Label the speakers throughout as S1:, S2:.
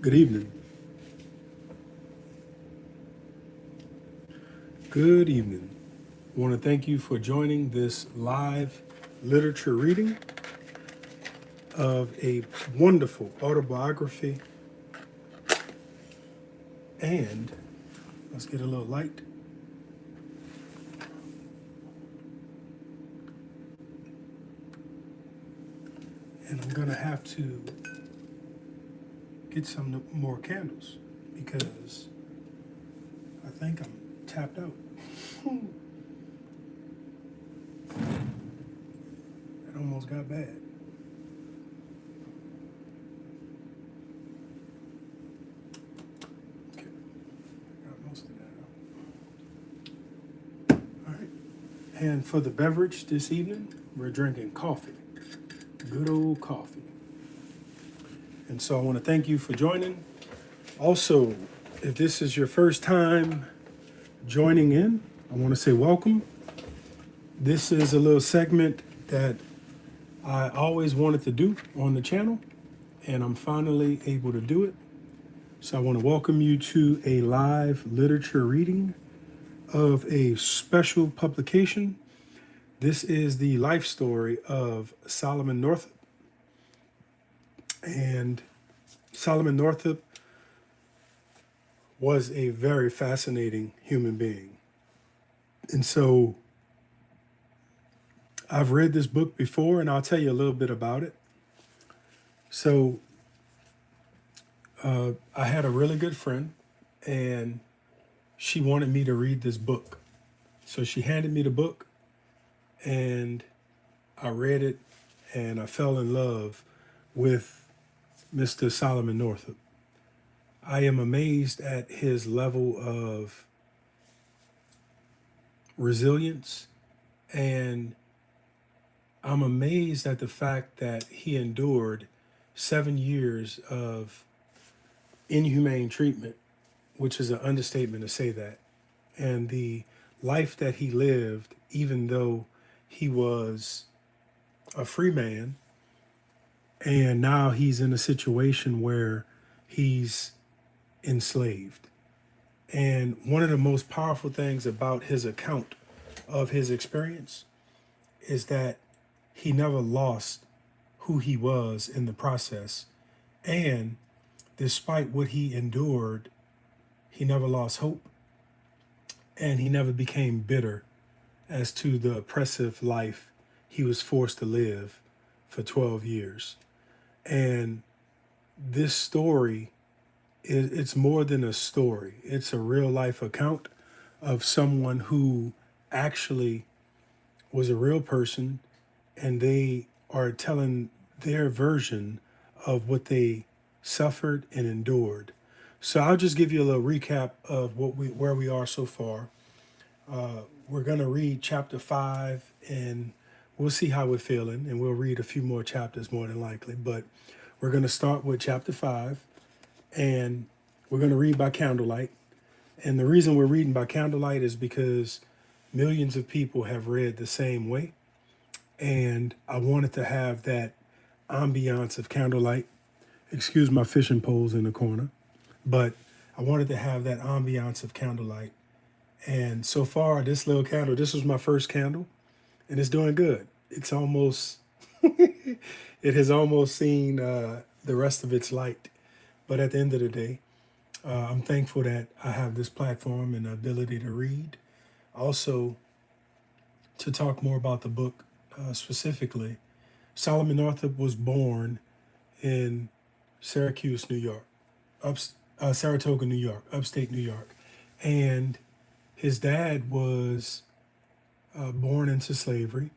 S1: Good evening. Good evening. I want to thank you for joining this live literature reading of a wonderful autobiography. And let's get a little light. And I'm going to have to get some more candles because I think I'm tapped out. It almost got bad. Okay, got most of that out. All right. And for the beverage this evening, we're drinking coffee. Good old coffee. And so I want to thank you for joining. Also, if this is your first time joining in, I want to say welcome. This is a little segment that I always wanted to do on the channel, and I'm finally able to do it. So I want to welcome you to a live literature reading of a special publication. This is the life story of Solomon Northup. And Solomon Northup was a very fascinating human being. And so I've read this book before, and I'll tell you a little bit about it. So I had a really good friend, and she wanted me to read this book. So she handed me the book, and I read it, and I fell in love with Mr. Solomon Northup. I am amazed at his level of resilience, and I'm amazed at the fact that he endured 7 years of inhumane treatment, which is an understatement to say that. And the life that he lived, even though he was a free man, and now he's in a situation where he's enslaved. And one of the most powerful things about his account of his experience is that he never lost who he was in the process. And despite what he endured, he never lost hope, and he never became bitter as to the oppressive life he was forced to live for 12 years. And this story, it's more than a story. It's a real life account of someone who actually was a real person, and they are telling their version of what they suffered and endured. So I'll just give you a little recap of where we are so far. We're going to read chapter 5, and we'll see how we're feeling, and we'll read a few more chapters more than likely. But we're going to start with chapter 5, and we're going to read by candlelight. And the reason we're reading by candlelight is because millions of people have read the same way. And I wanted to have that ambiance of candlelight. Excuse my fishing poles in the corner. But I wanted to have that ambiance of candlelight. And so far, this little candle, this was my first candle, and it's doing good. It's almost, it has almost seen the rest of its light. But at the end of the day, I'm thankful that I have this platform and the ability to read. Also, to talk more about the book specifically, Solomon Northup was born in Syracuse, New York, Saratoga, New York, upstate New York. And his dad was born into slavery,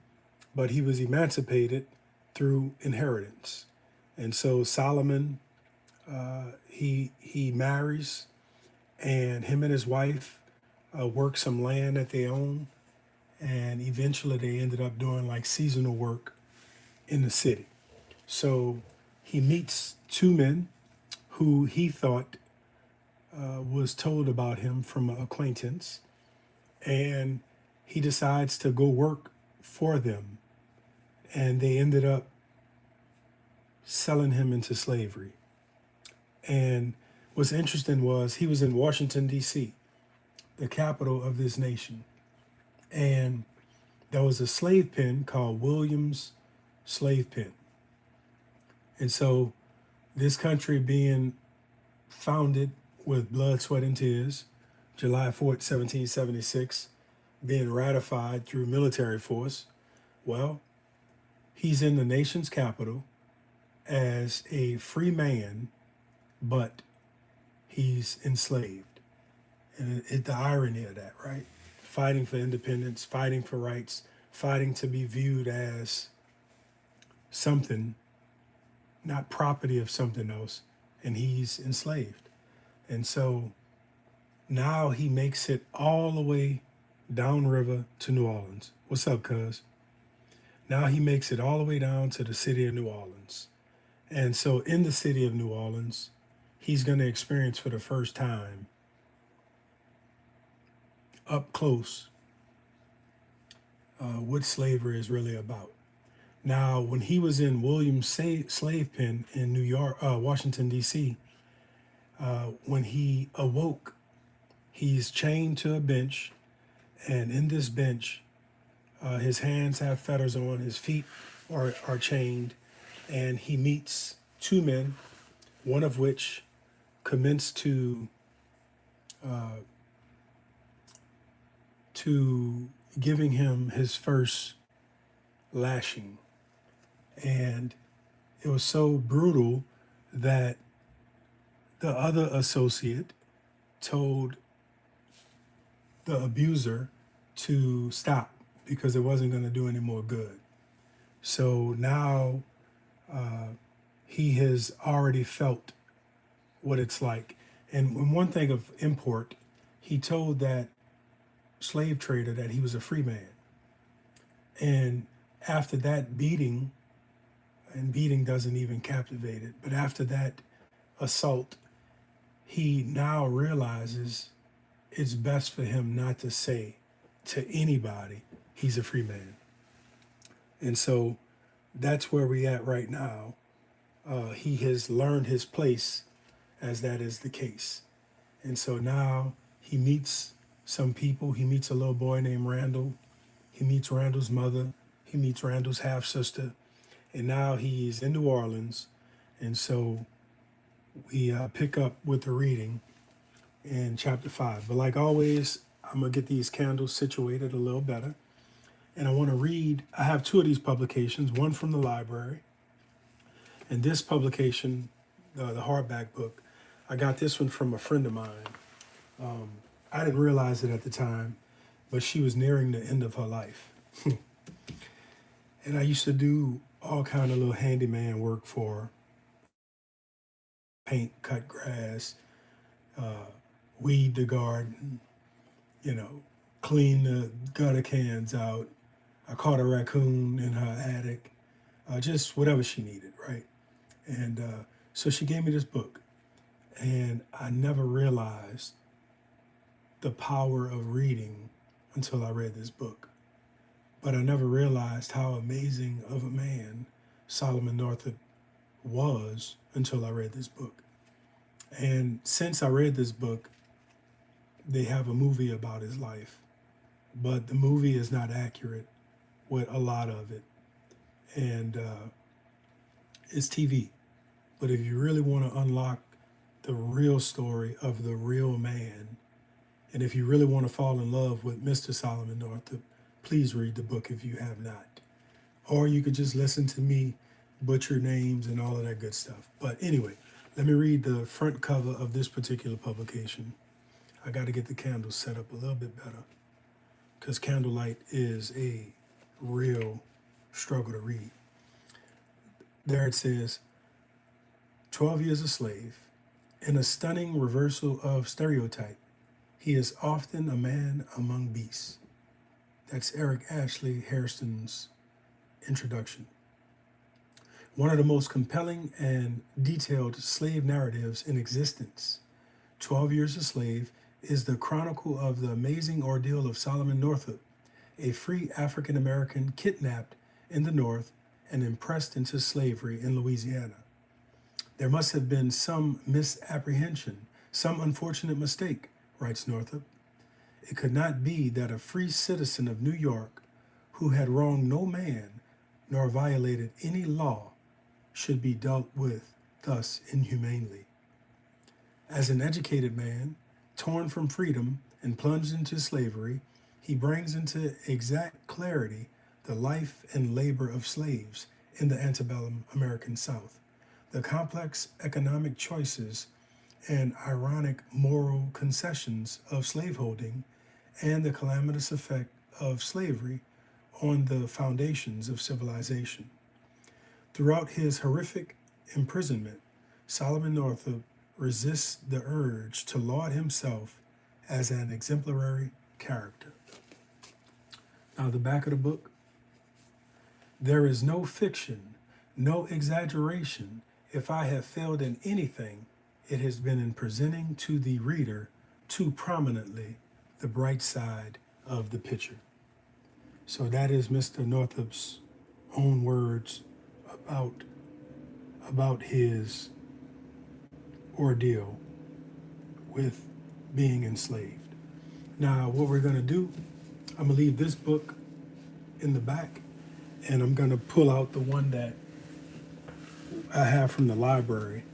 S1: but he was emancipated through inheritance. And so Solomon, he marries, and him and his wife work some land that they own, and eventually they ended up doing like seasonal work in the city. So he meets two men who he thought was told about him from an acquaintance, and he decides to go work for them, and they ended up selling him into slavery. And what's interesting was he was in Washington, D.C., the capital of this nation. And there was a slave pen called Williams Slave Pen. And so this country being founded with blood, sweat, and tears, July 4th, 1776, being ratified through military force, well, he's in the nation's capital as a free man, but he's enslaved. And the irony of that, right? Fighting for independence, fighting for rights, fighting to be viewed as something, not property of something else, and he's enslaved. And so now he makes it all the way downriver to New Orleans. What's up, cuz? Now he makes it all the way down to the city of New Orleans. And so in the city of New Orleans, he's going to experience for the first time up close what slavery is really about. Now, when he was in Williams slave pen in New York, Washington, D.C., when he awoke, he's chained to a bench, and in this bench, his hands have fetters on, his feet are chained, and he meets two men, one of which commenced to giving him his first lashing. And it was so brutal that the other associate told the abuser to stop because it wasn't going to do any more good. So now he has already felt what it's like. And one thing of import, he told that slave trader that he was a free man. And after that beating, and beating doesn't even captivate it, but after that assault, he now realizes it's best for him not to say to anybody he's a free man. And so that's where we at right now. He has learned his place as that is the case. And so now he meets some people. He meets a little boy named Randall. He meets Randall's mother. He meets Randall's half sister. And now he's in New Orleans. And so we pick up with the reading in chapter 5. But like always, I'm going to get these candles situated a little better. And I want to read, I have two of these publications, one from the library. And this publication, the hardback book, I got this one from a friend of mine. I didn't realize it at the time, but she was nearing the end of her life. And I used to do all kind of little handyman work for her. Paint, cut grass, weed the garden, clean the gutter cans out. I caught a raccoon in her attic, just whatever she needed, right? And so she gave me this book, and I never realized the power of reading until I read this book. But I never realized how amazing of a man Solomon Northup was until I read this book. And since I read this book, they have a movie about his life, but the movie is not accurate with a lot of it. And it's TV. But if you really want to unlock the real story of the real man, and if you really want to fall in love with Mr. Solomon Northup, please read the book if you have not. Or you could just listen to me butcher names and all of that good stuff. But anyway, let me read the front cover of this particular publication. I got to get the candles set up a little bit better because candlelight is a real struggle to read. There it says, 12 years a slave. In a stunning reversal of stereotype, he is often a man among beasts. That's Eric Ashley Hairston's introduction. One of the most compelling and detailed slave narratives in existence, 12 Years a Slave, is the chronicle of the amazing ordeal of Solomon Northup, a free African American kidnapped in the North and impressed into slavery in Louisiana. There must have been some misapprehension, some unfortunate mistake, writes Northup. It could not be that a free citizen of New York, who had wronged no man nor violated any law, should be dealt with thus inhumanely. As an educated man, torn from freedom and plunged into slavery, he brings into exact clarity the life and labor of slaves in the antebellum American South, the complex economic choices and ironic moral concessions of slaveholding, and the calamitous effect of slavery on the foundations of civilization. Throughout his horrific imprisonment, Solomon Northup resists the urge to laud himself as an exemplary character. Now, the back of the book: there is no fiction, no exaggeration. If I have failed in anything, it has been in presenting to the reader too prominently the bright side of the picture. So that is Mr. Northup's own words about his ordeal with being enslaved. Now, what we're going to do, I'm going to leave this book in the back, and I'm going to pull out the one that I have from the library,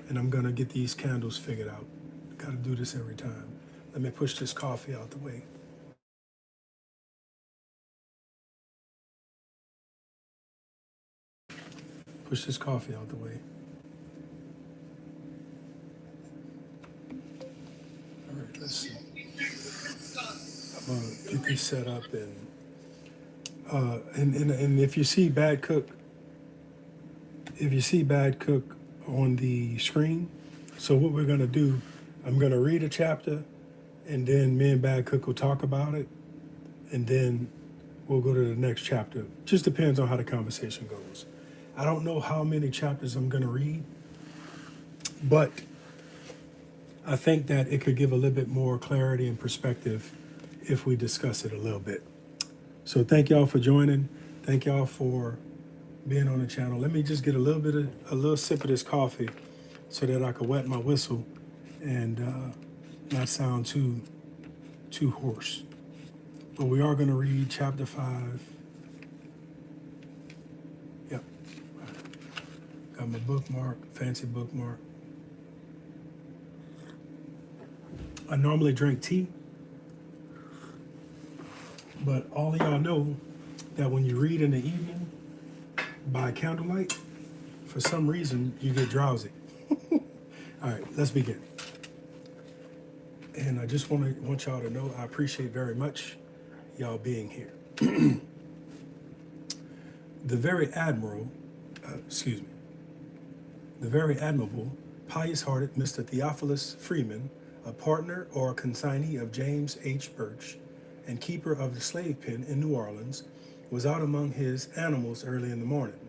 S1: and I'm going to get these candles figured out. Got to do this every time. Let me push this coffee out the way. Push this coffee out the way. All right, let's see. I'm gonna get this set up, and if you see Bad Cook, on the screen, so what we're gonna do, I'm gonna read a chapter, and then me and Bad Cook will talk about it, and then we'll go to the next chapter. Just depends on how the conversation goes. I don't know how many chapters I'm gonna read, but I think that it could give a little bit more clarity and perspective if we discuss it a little bit. So thank y'all for joining. Thank y'all for being on the channel. Let me just get a little sip of this coffee so that I can wet my whistle and not sound too hoarse. But we are going to read chapter 5. Yep. Got my bookmark, fancy bookmark. I normally drink tea, but all of y'all know that when you read in the evening by candlelight, for some reason you get drowsy. All right, let's begin. And I just want y'all to know I appreciate very much y'all being here. The very admirable, pious-hearted Mr. Theophilus Freeman, a partner or consignee of James H. Birch and keeper of the slave pen in New Orleans, was out among his animals early in the morning,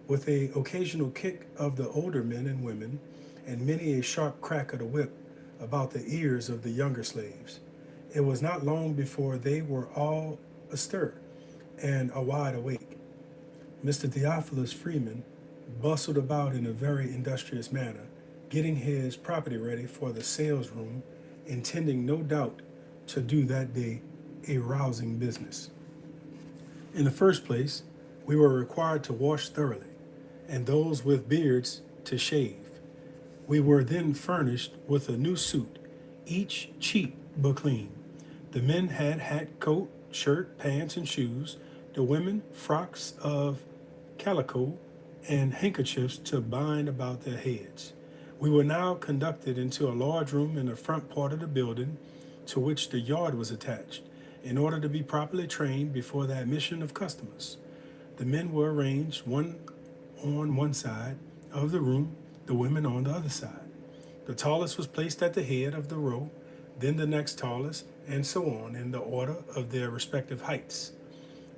S1: with an occasional kick of the older men and women, and many a sharp crack of the whip about the ears of the younger slaves. It was not long before they were all astir and wide awake. Mr. Theophilus Freeman bustled about in a very industrious manner, getting his property ready for the sales room, intending no doubt to do that day a rousing business. In the first place, we were required to wash thoroughly, and those with beards to shave. We were then furnished with a new suit, each cheap but clean. The men had hat, coat, shirt, pants, and shoes. The women, frocks of calico and handkerchiefs to bind about their heads. We were now conducted into a large room in the front part of the building, to which the yard was attached, in order to be properly trained before the admission of customers. The men were arranged one on one side of the room, the women on the other side. The tallest was placed at the head of the row, then the next tallest, and so on in the order of their respective heights.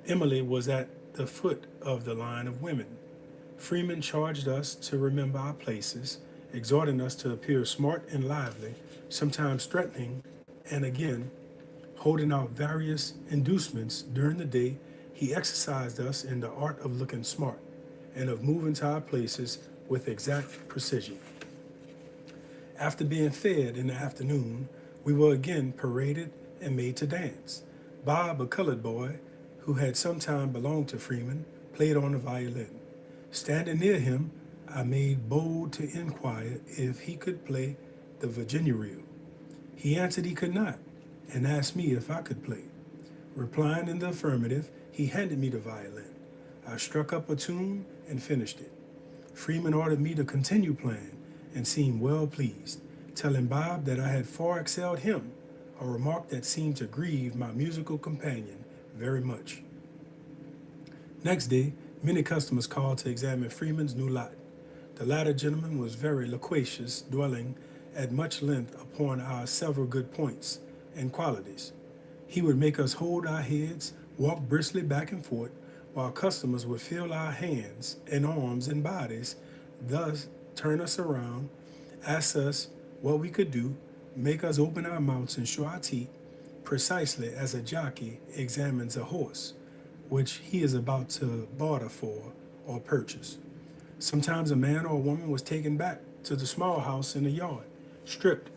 S1: Emily was at the foot of the line of women. Freeman charged us to remember our places, exhorting us to appear smart and lively, sometimes threatening, and again, holding out various inducements. During the day, he exercised us in the art of looking smart and of moving to our places with exact precision. After being fed in the afternoon, we were again paraded and made to dance. Bob, a colored boy who had sometime belonged to Freeman, played on the violin. Standing near him, I made bold to inquire if he could play the Virginia reel. He answered he could not, and asked me if I could play. Replying in the affirmative, he handed me the violin. I struck up a tune and finished it. Freeman ordered me to continue playing and seemed well pleased, telling Bob that I had far excelled him, a remark that seemed to grieve my musical companion very much. Next day, many customers called to examine Freeman's new lot. The latter gentleman was very loquacious, dwelling at much length upon our several good points and qualities. He would make us hold our heads, walk briskly back and forth, while customers would feel our hands and arms and bodies, thus turn us around, ask us what we could do, make us open our mouths and show our teeth, precisely as a jockey examines a horse, which he is about to barter for or purchase. Sometimes a man or a woman was taken back to the small house in the yard, stripped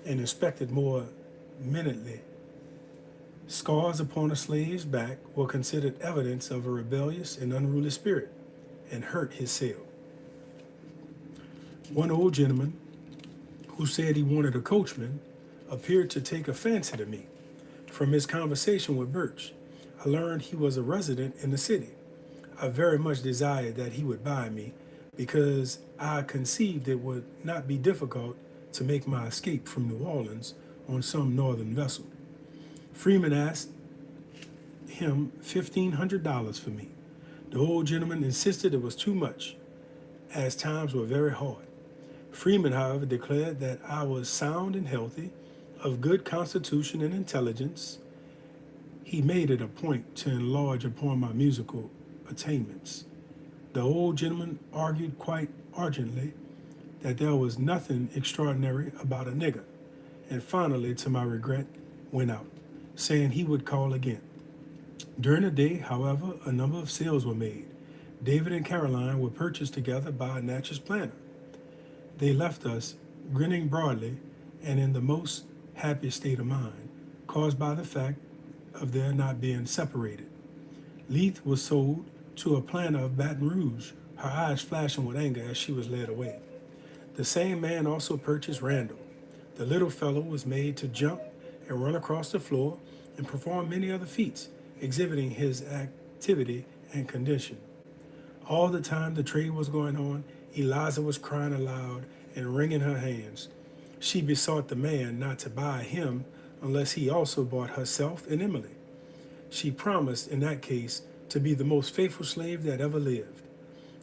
S1: and inspected more minutely. Scars upon a slave's back were considered evidence of a rebellious and unruly spirit, and hurt his sale. One old gentleman, who said he wanted a coachman, appeared to take a fancy to me. From his conversation with Birch, I learned he was a resident in the city. I very much desired that he would buy me, because I conceived it would not be difficult to make my escape from New Orleans on some northern vessel. Freeman asked him $1,500 for me. The old gentleman insisted it was too much, as times were very hard. Freeman, however, declared that I was sound and healthy, of good constitution and intelligence. He made it a point to enlarge upon my musical attainments. The old gentleman argued quite argently that there was nothing extraordinary about a nigger, and finally, to my regret, went out, saying he would call again. During the day, however, a number of sales were made. David and Caroline were purchased together by a Natchez planter. They left us, grinning broadly and in the most happy state of mind, caused by the fact of their not being separated. Leith was sold to a planter of Baton Rouge, her eyes flashing with anger as she was led away. The same man also purchased Randall. The little fellow was made to jump and run across the floor and perform many other feats, exhibiting his activity and condition. All the time the trade was going on, Eliza was crying aloud and wringing her hands. She besought the man not to buy him unless he also bought herself and Emily. She promised, in that case, to be the most faithful slave that ever lived.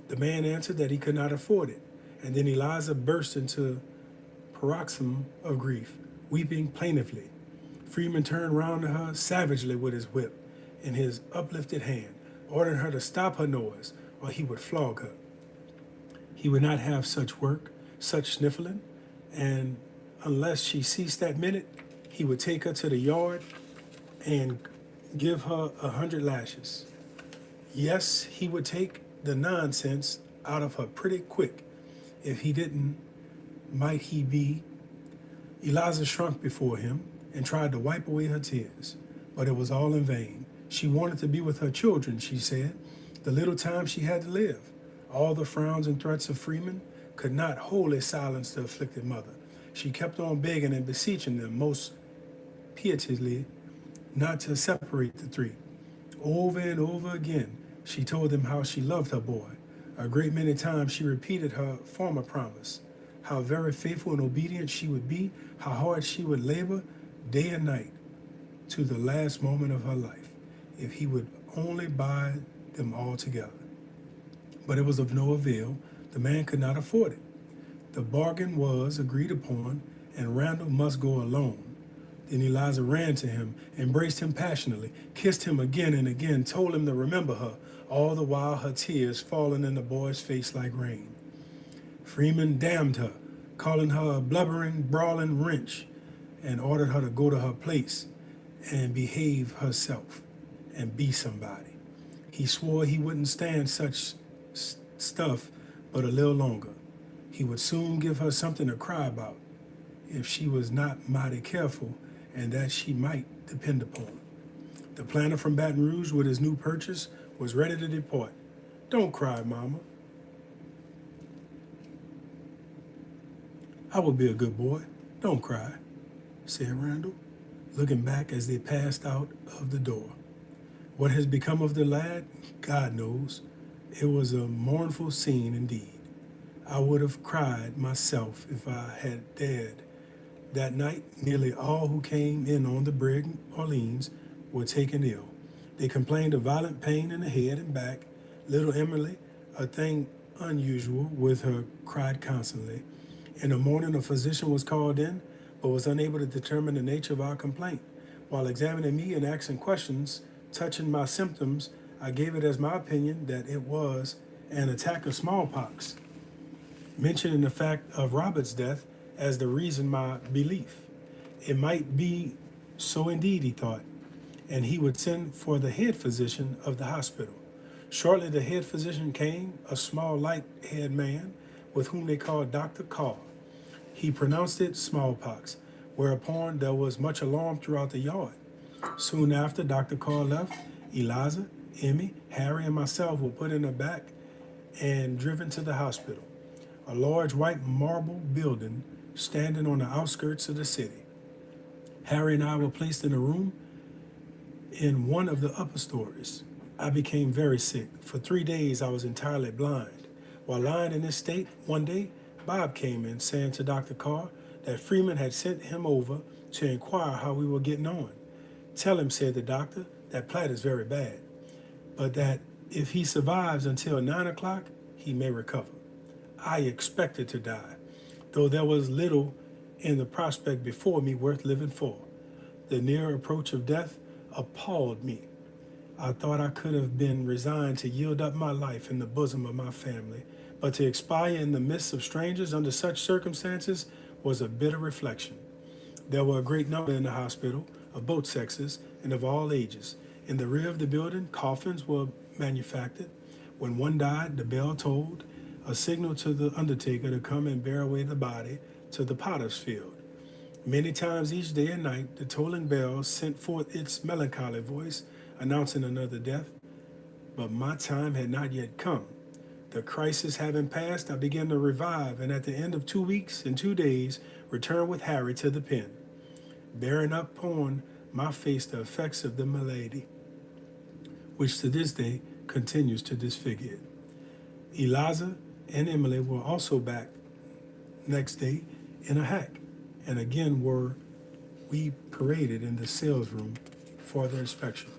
S1: The man answered that he could not afford it, and then Eliza burst into paroxysm of grief, weeping plaintively. Freeman turned round to her savagely with his whip in his uplifted hand, ordering her to stop her noise, or he would flog her. He would not have such work, such sniffling, and unless she ceased that minute, he would take her to the yard and give her 100 lashes. Yes, he would take the nonsense out of her pretty quick. If he didn't, might he be? Eliza shrunk before him and tried to wipe away her tears, but it was all in vain. She wanted to be with her children, she said, the little time she had to live. All the frowns and threats of Freeman could not wholly silence the afflicted mother. She kept on begging and beseeching them most piteously not to separate the three. Over and over again, she told them how she loved her boy. A great many times she repeated her former promise, how very faithful and obedient she would be, how hard she would labor day and night to the last moment of her life, if he would only buy them all together. But it was of no avail. The man could not afford it. The bargain was agreed upon, and Randall must go alone. Then Eliza ran to him, embraced him passionately, kissed him again and again, told him to remember her, all the while her tears falling in the boy's face like rain. Freeman damned her, calling her a blubbering, brawling wretch, and ordered her to go to her place and behave herself and be somebody. He swore he wouldn't stand such stuff but a little longer. He would soon give her something to cry about if she was not mighty careful, and that she might depend upon. The planter from Baton Rouge with his new purchase was ready to depart. Don't cry, Mama. I will be a good boy. Don't cry, said Randall, looking back as they passed out of the door. What has become of the lad, God knows. It was a mournful scene indeed. I would have cried myself if I had dared. That night, nearly all who came in on the brig Orleans were taken ill. They complained of violent pain in the head and back. Little Emily, a thing unusual with her, cried constantly. In the morning, a physician was called in, but was unable to determine the nature of our complaint. While examining me and asking questions touching my symptoms, I gave it as my opinion that it was an attack of smallpox, mentioning the fact of Robert's death as the reason my belief. It might be so indeed, he thought, and he would send for the head physician of the hospital. Shortly, the head physician came, a small, light-haired man with whom they called Dr. Carr. He pronounced it smallpox, whereupon there was much alarm throughout the yard. Soon after Dr. Carr left, Eliza, Emmy, Harry, and myself were put in the back and driven to the hospital, a large white marble building standing on the outskirts of the city. Harry and I were placed in a room in one of the upper stories. I became very sick. For 3 days, I was entirely blind. While lying in this state, one day, Bob came in saying to Dr. Carr that Freeman had sent him over to inquire how we were getting on. Tell him, said the doctor, that Platt is very bad, but that if he survives until 9 o'clock, he may recover. I expected to die, though there was little in the prospect before me worth living for. The near approach of death appalled me. I thought I could have been resigned to yield up my life in the bosom of my family, but to expire in the midst of strangers under such circumstances was a bitter reflection. There were a great number in the hospital, of both sexes and of all ages. In the rear of the building, coffins were manufactured. When one died, the bell tolled, a signal to the undertaker to come and bear away the body to the potter's field. Many times each day and night, the tolling bell sent forth its melancholy voice, announcing another death. But my time had not yet come. The crisis having passed, I began to revive, and at the end of 2 weeks and 2 days, returned with Harry to the pen, bearing upon my face the effects of the malady, which to this day continues to disfigure it. Eliza and Emily were also back next day in a hack, and again were we paraded in the sales room for their inspection.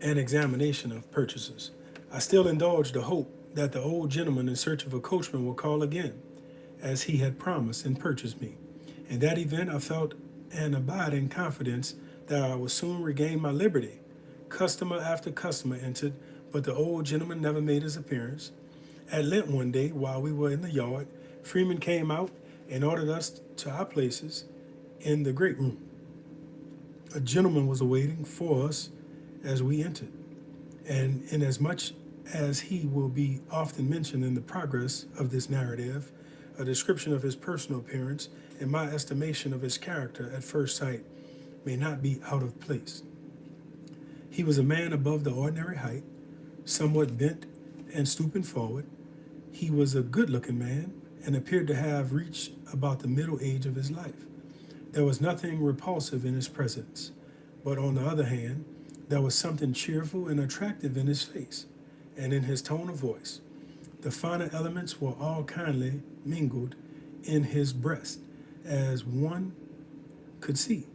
S1: An examination of purchases. I still indulged the hope that the old gentleman in search of a coachman would call again, as he had promised, and purchase me. In that event, I felt an abiding confidence that I would soon regain my liberty. Customer after customer entered, but the old gentleman never made his appearance. At Lent one day, while we were in the yard, Freeman came out and ordered us to our places in the great room. A gentleman was awaiting for us as we entered, and inasmuch as he will be often mentioned in the progress of this narrative, a description of his personal appearance and my estimation of his character at first sight may not be out of place. He was a man above the ordinary height, somewhat bent and stooping forward. He was a good-looking man and appeared to have reached about the middle age of his life. There was nothing repulsive in his presence, but on the other hand, there was something cheerful and attractive in his face and in his tone of voice. The finer elements were all kindly mingled in his breast, as one could see.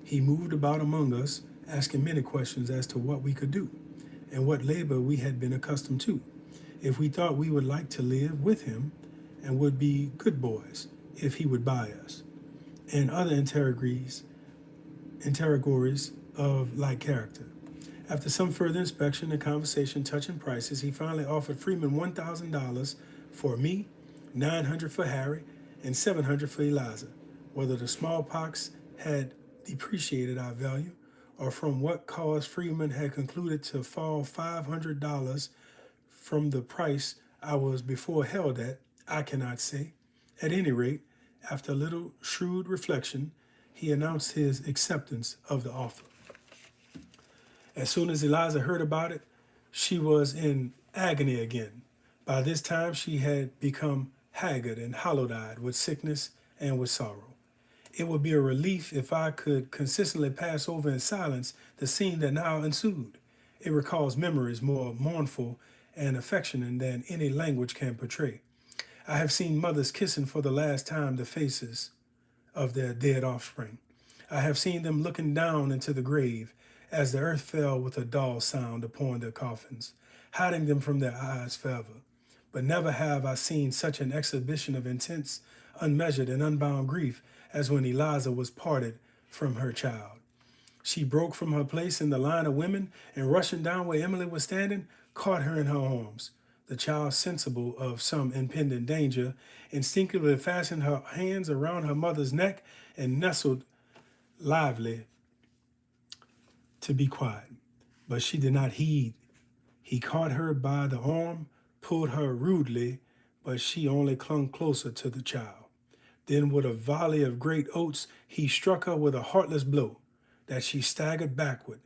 S1: He moved about among us, asking many questions as to what we could do and what labor we had been accustomed to, if we thought we would like to live with him, and would be good boys if he would buy us, and other interrogatories of like character. After some further inspection and conversation touching prices, he finally offered Freeman $1,000 for me, $900 for Harry, and $700 for Eliza. Whether the smallpox had depreciated our value, or from what cause Freeman had concluded to fall $500 from the price I was before held at, I cannot say. At any rate, after a little shrewd reflection, he announced his acceptance of the offer. As soon as Eliza heard about it, she was in agony again. By this time, she had become haggard and hollow eyed with sickness and with sorrow. It would be a relief if I could consistently pass over in silence the scene that now ensued. It recalls memories more mournful and affectionate than any language can portray. I have seen mothers kissing for the last time the faces of their dead offspring. I have seen them looking down into the grave as the earth fell with a dull sound upon their coffins, hiding them from their eyes forever. But never have I seen such an exhibition of intense, unmeasured, and unbound grief as when Eliza was parted from her child. She broke from her place in the line of women and rushing down where Emily was standing, caught her in her arms. The child, sensible of some impending danger, instinctively fastened her hands around her mother's neck and nestled lively to be quiet. But she did not heed. He caught her by the arm, pulled her rudely, but she only clung closer to the child. Then, with a volley of great oaths, he struck her with a heartless blow, that she staggered backward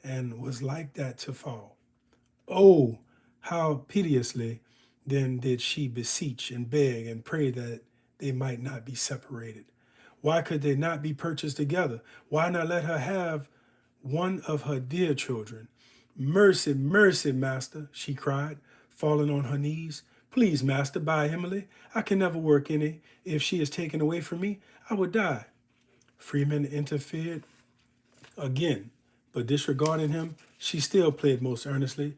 S1: and was like that to fall. Oh, how piteously then did she beseech and beg and pray that they might not be separated. Why could they not be purchased together? Why not let her have one of her dear children? Mercy, mercy, master, she cried, falling on her knees. Please, master, buy Emily. I can never work any. If she is taken away from me, I would die. Freeman interfered again, but disregarding him, she still plead most earnestly,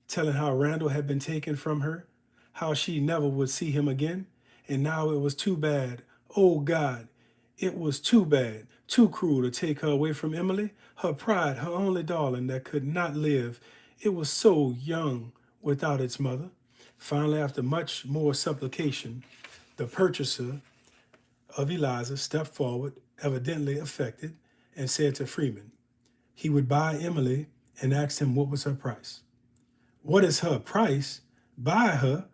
S1: telling how Randall had been taken from her, how she never would see him again, and now it was too bad. Oh God, it was too bad, too cruel to take her away from Emily, her pride, her only darling that could not live. It was so young without its mother. Finally, after much more supplication, the purchaser of Eliza stepped forward, evidently affected, and said to Freeman he would buy Emily and asked him what was her price. What is her price? Buy her?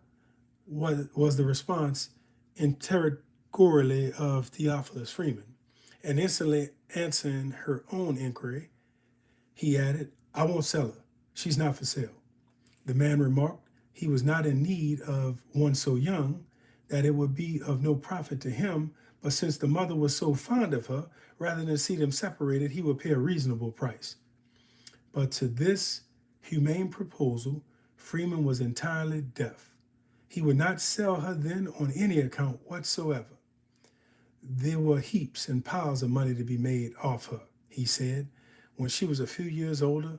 S1: What was the response interrogatorily of Theophilus Freeman. And instantly answering her own inquiry, he added, I won't sell her. She's not for sale. The man remarked he was not in need of one so young, that it would be of no profit to him, but since the mother was so fond of her, rather than see them separated, he would pay a reasonable price. But to this humane proposal, Freeman was entirely deaf. He would not sell her then on any account whatsoever. There were heaps and piles of money to be made off her, he said. When she was a few years older,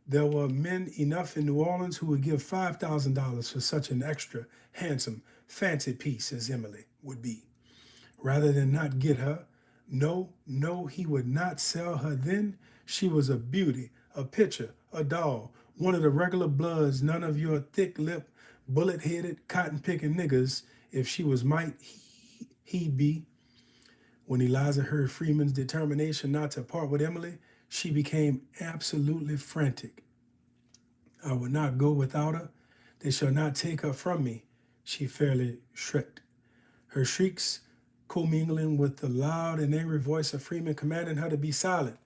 S1: there were men enough in New Orleans who would give $5,000 for such an extra, handsome, fancy piece as Emily would be. Rather than not get her, no, he would not sell her then. She was a beauty, a picture, a doll, one of the regular bloods, none of your thick-lipped, bullet-headed, cotton-picking niggers. If she was might, he'd be. When Eliza heard Freeman's determination not to part with Emily, she became absolutely frantic. I will not go without her. They shall not take her from me, she fairly shrieked. Her shrieks commingling with the loud and angry voice of Freeman commanding her to be silent.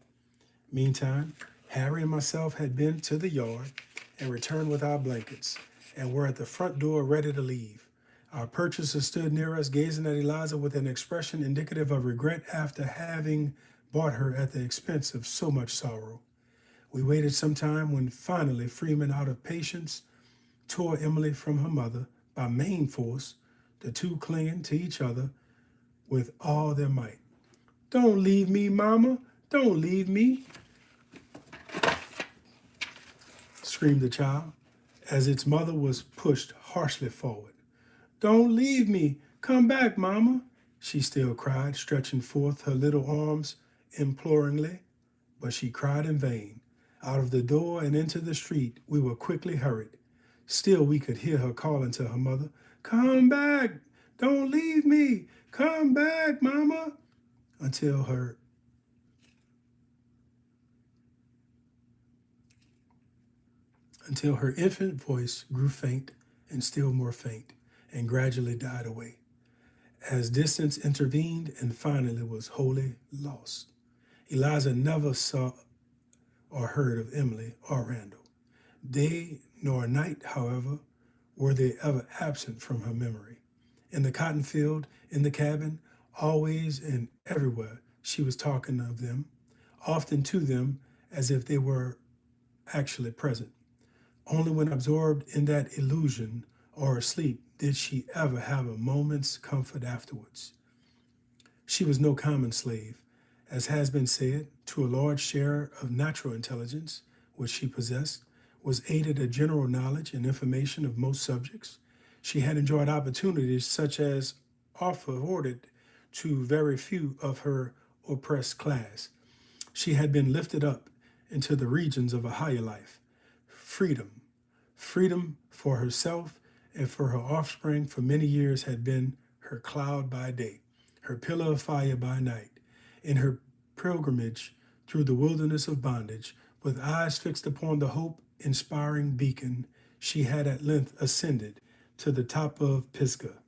S1: Meantime, Harry and myself had been to the yard and returned with our blankets, and were at the front door ready to leave. Our purchaser stood near us, gazing at Eliza with an expression indicative of regret after having bought her at the expense of so much sorrow. We waited some time when finally Freeman, out of patience, tore Emily from her mother by main force, the two clinging to each other with all their might. Don't leave me, Mama. Don't leave me, screamed the child, as its mother was pushed harshly forward. Don't leave me. Come back, Mama, she still cried, stretching forth her little arms imploringly. But she cried in vain. Out of the door and into the street we were quickly hurried. Still we could hear her calling to her mother, Come back. Don't leave me. Come back, Mama, until until her infant voice grew faint and still more faint and gradually died away as distance intervened and finally was wholly lost. Eliza never saw or heard of Emily or Randall. Day nor night, however, were they ever absent from her memory. In the cotton field, in the cabin, always and everywhere, she was talking of them, often to them as if they were actually present. Only when absorbed in that illusion or asleep did she ever have a moment's comfort afterwards. She was no common slave, as has been said, to a large share of natural intelligence, which she possessed, was aided a general knowledge and information of most subjects. She had enjoyed opportunities such as are afforded to very few of her oppressed class. She had been lifted up into the regions of a higher life. Freedom. Freedom for herself and for her offspring for many years had been her cloud by day, her pillar of fire by night. In her pilgrimage through the wilderness of bondage, with eyes fixed upon the hope inspiring beacon, she had at length ascended to the top of Pisgah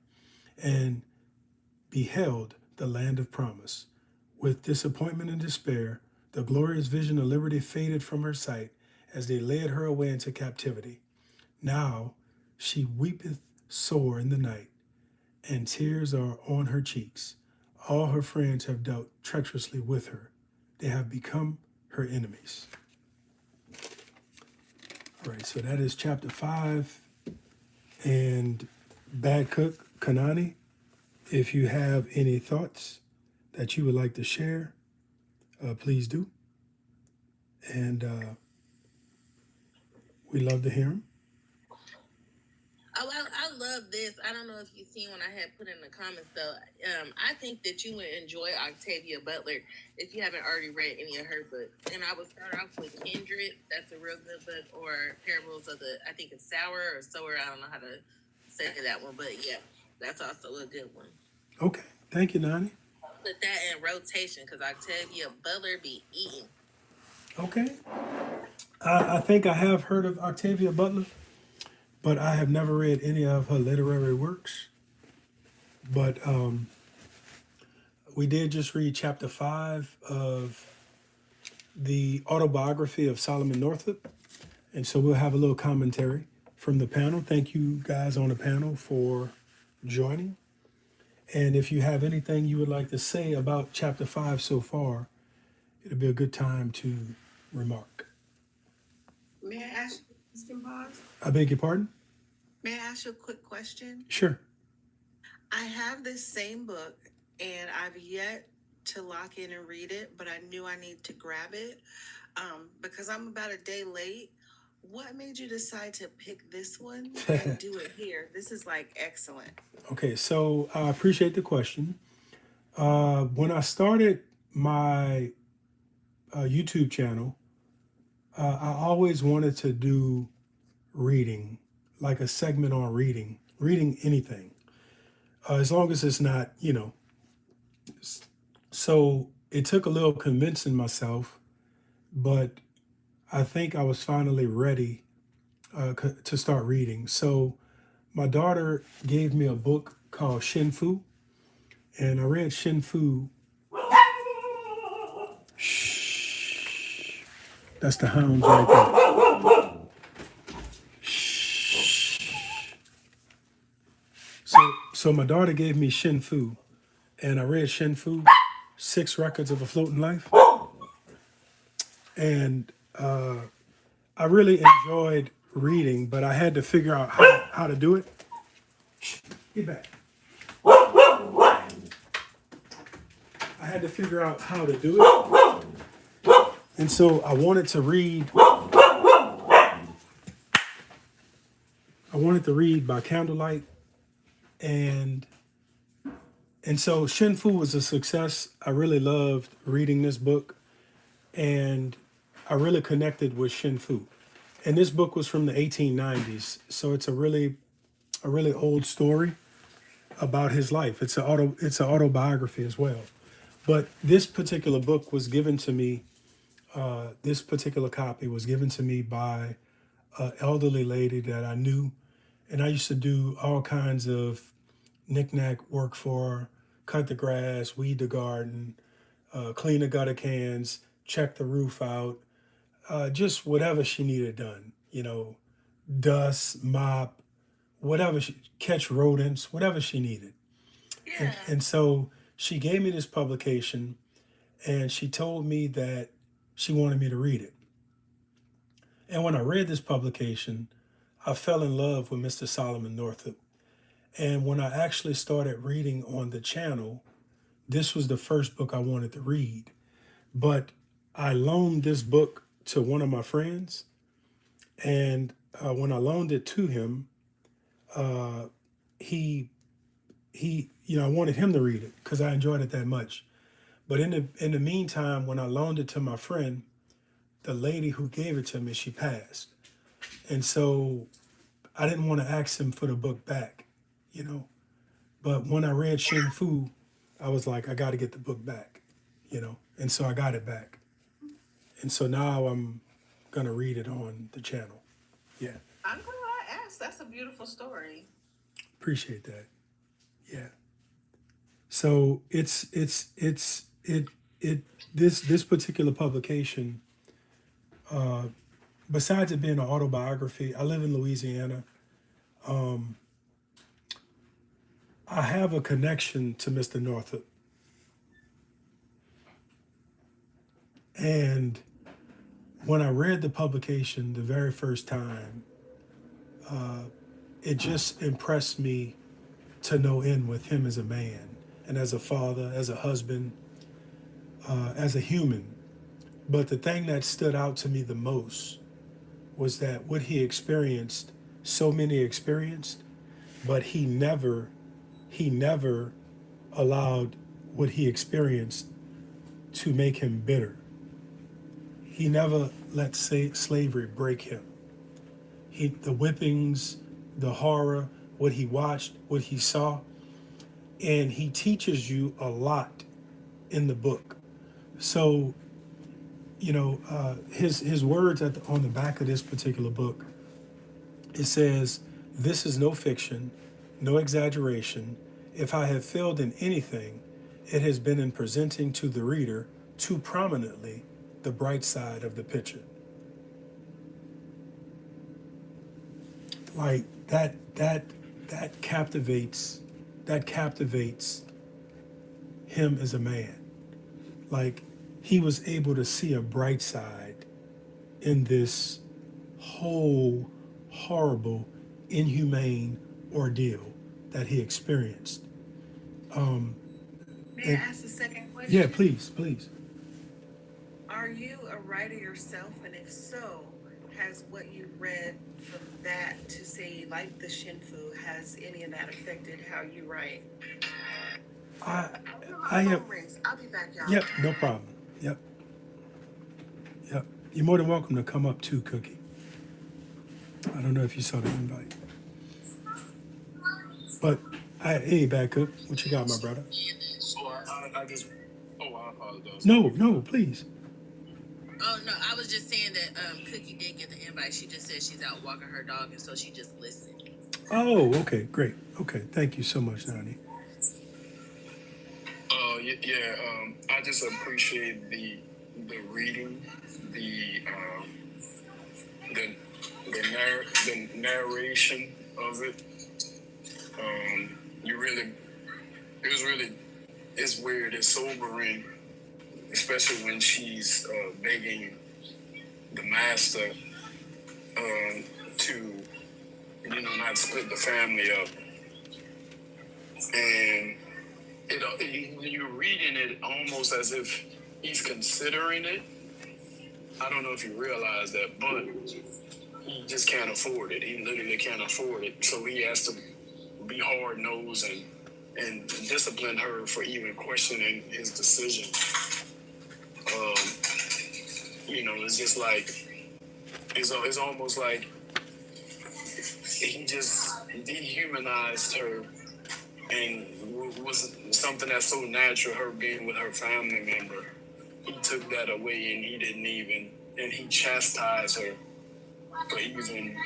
S1: and beheld the land of promise. With disappointment and despair, the glorious vision of liberty faded from her sight as they led her away into captivity. Now she weepeth sore in the night, and tears are on her cheeks. All her friends have dealt treacherously with her. They have become her enemies. All right, so that is chapter 5. And Bad Cook Kanani, if you have any thoughts that you would like to share, please do. And we love to hear them.
S2: Oh, I love this. I don't know if you've seen when I had put in the comments, though. I think that you would enjoy Octavia Butler if you haven't already read any of her books. And I would start off with Kindred. That's a real good book. Or Parables of the, I think it's Sour or Sower. I don't know how to say that one. But yeah, that's also a good one.
S1: Okay. Thank you, Nani.
S2: Put that in rotation because Octavia Butler be eating.
S1: Okay. I think I have heard of Octavia Butler, but I have never read any of her literary works. But we did just read chapter 5 of the autobiography of Solomon Northup. And so we'll have a little commentary from the panel. Thank you guys on the panel for joining. And if you have anything you would like to say about chapter 5 so far, it'll be a good time to remark.
S3: May I ask you a question, Boz?
S1: I beg your pardon?
S3: May I ask you a quick question?
S1: Sure.
S3: I have this same book and I've yet to lock in and read it, but I knew I need to grab it because I'm about a day late. What made you decide to pick this one and do it here? This is like excellent.
S1: Okay, so I appreciate the question. When I started my YouTube channel, I always wanted to do reading, like a segment on reading anything, as long as it's not, So it took a little convincing myself, but I think I was finally ready to start reading. So my daughter gave me a book called Shin Fu, and I read Shin Fu. Shh. That's the hounds right there. Shh. So my daughter gave me Shin Fu, and I read Shin Fu, 6 Records of a Floating Life. And I really enjoyed reading, but I had to figure out how to do it. Shh, get back. I had to figure out how to do it. And so I wanted to read by candlelight, and so Shin Fu was a success. I really loved reading this book, and I really connected with Shin Fu. And this book was from the 1890s, so it's a really old story about his life. It's an autobiography as well. But this particular book was given to me. This particular copy was given to me by elderly lady that I knew, and I used to do all kinds of knick-knack work for her, cut the grass, weed the garden, clean the gutter cans, check the roof out, just whatever she needed done, dust, mop, whatever, catch rodents, whatever she needed.
S2: Yeah.
S1: And so she gave me this publication and she told me that she wanted me to read it. And when I read this publication, I fell in love with Mr. Solomon Northup. And when I actually started reading on the channel, this was the first book I wanted to read. But I loaned this book to one of my friends, and when I loaned it to him, he I wanted him to read it because I enjoyed it that much. But in the meantime, when I loaned it to my friend, the lady who gave it to me, she passed, and so I didn't want to ask him for the book back, you know. But when I read Shin Fu, I was like, I got to get the book back, and so I got it back, and so now I'm gonna read it on the channel. Yeah,
S3: I'm glad I asked. That's a beautiful story.
S1: appreciate that. Yeah. So it this particular publication, besides it being an autobiography, I live in Louisiana. I have a connection to Mr. Northup, and when I read the publication the very first time, it just impressed me to no end with him as a man and as a father, as a husband, as a human. But the thing that stood out to me the most was that what he experienced, so many experienced, but he never allowed what he experienced to make him bitter. He never let slavery break him. The whippings, the horror, what he watched, what he saw, and he teaches you a lot in the book. So, his words on the back of this particular book, it says, "This is no fiction, no exaggeration. If I have failed in anything, it has been in presenting to the reader too prominently the bright side of the picture." Like that captivates that captivates him as a man. Like he was able to see a bright side in this whole horrible, inhumane ordeal that he experienced.
S3: May I ask the second question?
S1: Yeah, please.
S3: Are you a writer yourself? And if so, has what you read from that to say like the Shinfu, has any of that affected how you write?
S1: I
S3: My
S1: I
S3: phone
S1: have.
S3: rings. I'll be back, y'all.
S1: Yep, no problem. Yep. You're more than welcome to come up too, Cookie. I don't know if you saw the invite, but hey, Bad Cook, what you got, my brother?
S4: I just. Oh, I apologize.
S1: No, please.
S2: Oh no, I was just saying that Cookie did get the invite. She just said she's out walking her dog, and so she just listened.
S1: Oh, okay, great. Okay, thank you so much, Nani.
S4: Yeah. I just appreciate the reading, the the the narration of it. You really, it was really, it's weird. It's sobering, especially when she's begging the master to, not split the family up. And when you're reading it, almost as if he's considering it. I don't know if you realize that, but he just can't afford it. He literally can't afford it. So he has to be hard nosed and discipline her for even questioning his decision. It's just like it's almost like he just dehumanized her, and was something that's so natural, her being with her family member. He took that away, and he didn't even, and he chastised her But even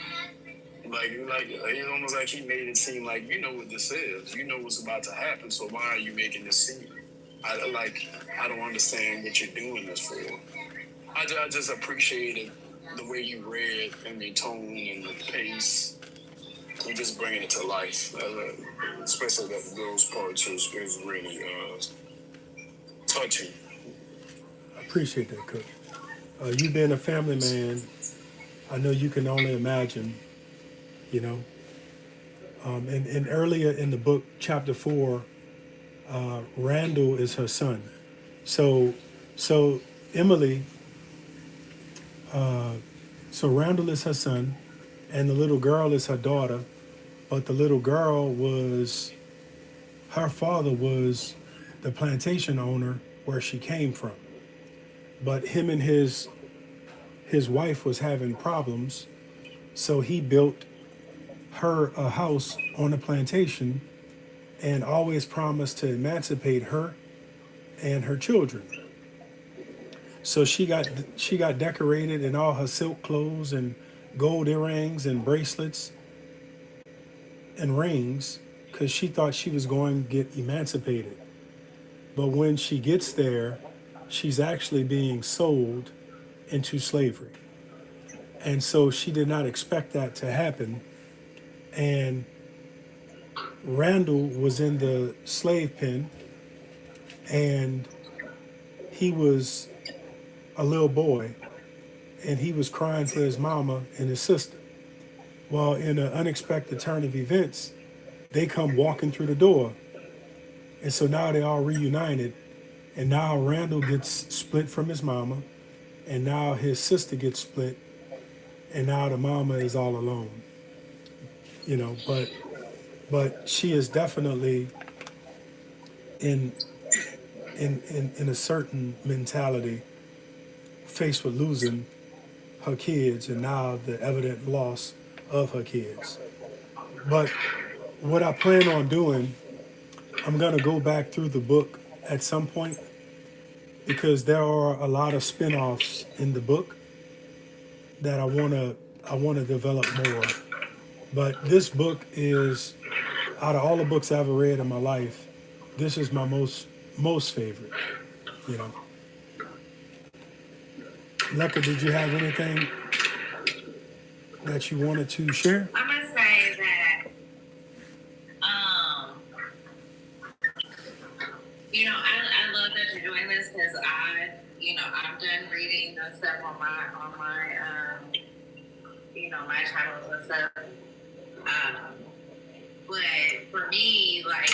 S4: like it's almost like he made it seem like you know what this is, you know what's about to happen. So why are you making this scene? I don't understand what you're doing this for. I just appreciated the way you read and the tone and the pace. You just bringing it to life, especially that those parts is really touching.
S1: I appreciate that, Cook. You being a family man, I know you can only imagine, you know. And earlier in the book, chapter 4, Randall is her son. So, so Emily, so Randall is her son, and the little girl is her daughter. But the little girl was, her father was the plantation owner where she came from. But him and his wife was having problems, so he built her a house on the plantation and always promised to emancipate her and her children. So she got decorated in all her silk clothes and gold earrings and bracelets and rings because she thought she was going to get emancipated. But when she gets there, she's actually being sold into slavery. And so she did not expect that to happen. And Randall was in the slave pen, and he was a little boy, and he was crying for his mama and his sister. Well, in an unexpected turn of events, they come walking through the door. And so now they all reunited. And now Randall gets split from his mama. And now his sister gets split. And now the mama is all alone. You know, but she is definitely in in a certain mentality faced with losing her kids and now the evident loss of her kids. But what I plan on doing, I'm going to go back through the book at some point because there are a lot of spin-offs in the book that I want to develop more. But this book is, out of all the books I've ever read in my life, this is my most favorite, you know. Lecca, did you have anything that you wanted to share?
S2: I must say that, I love that you're doing this because I'm done reading the stuff on my my channels and stuff. But for me, like,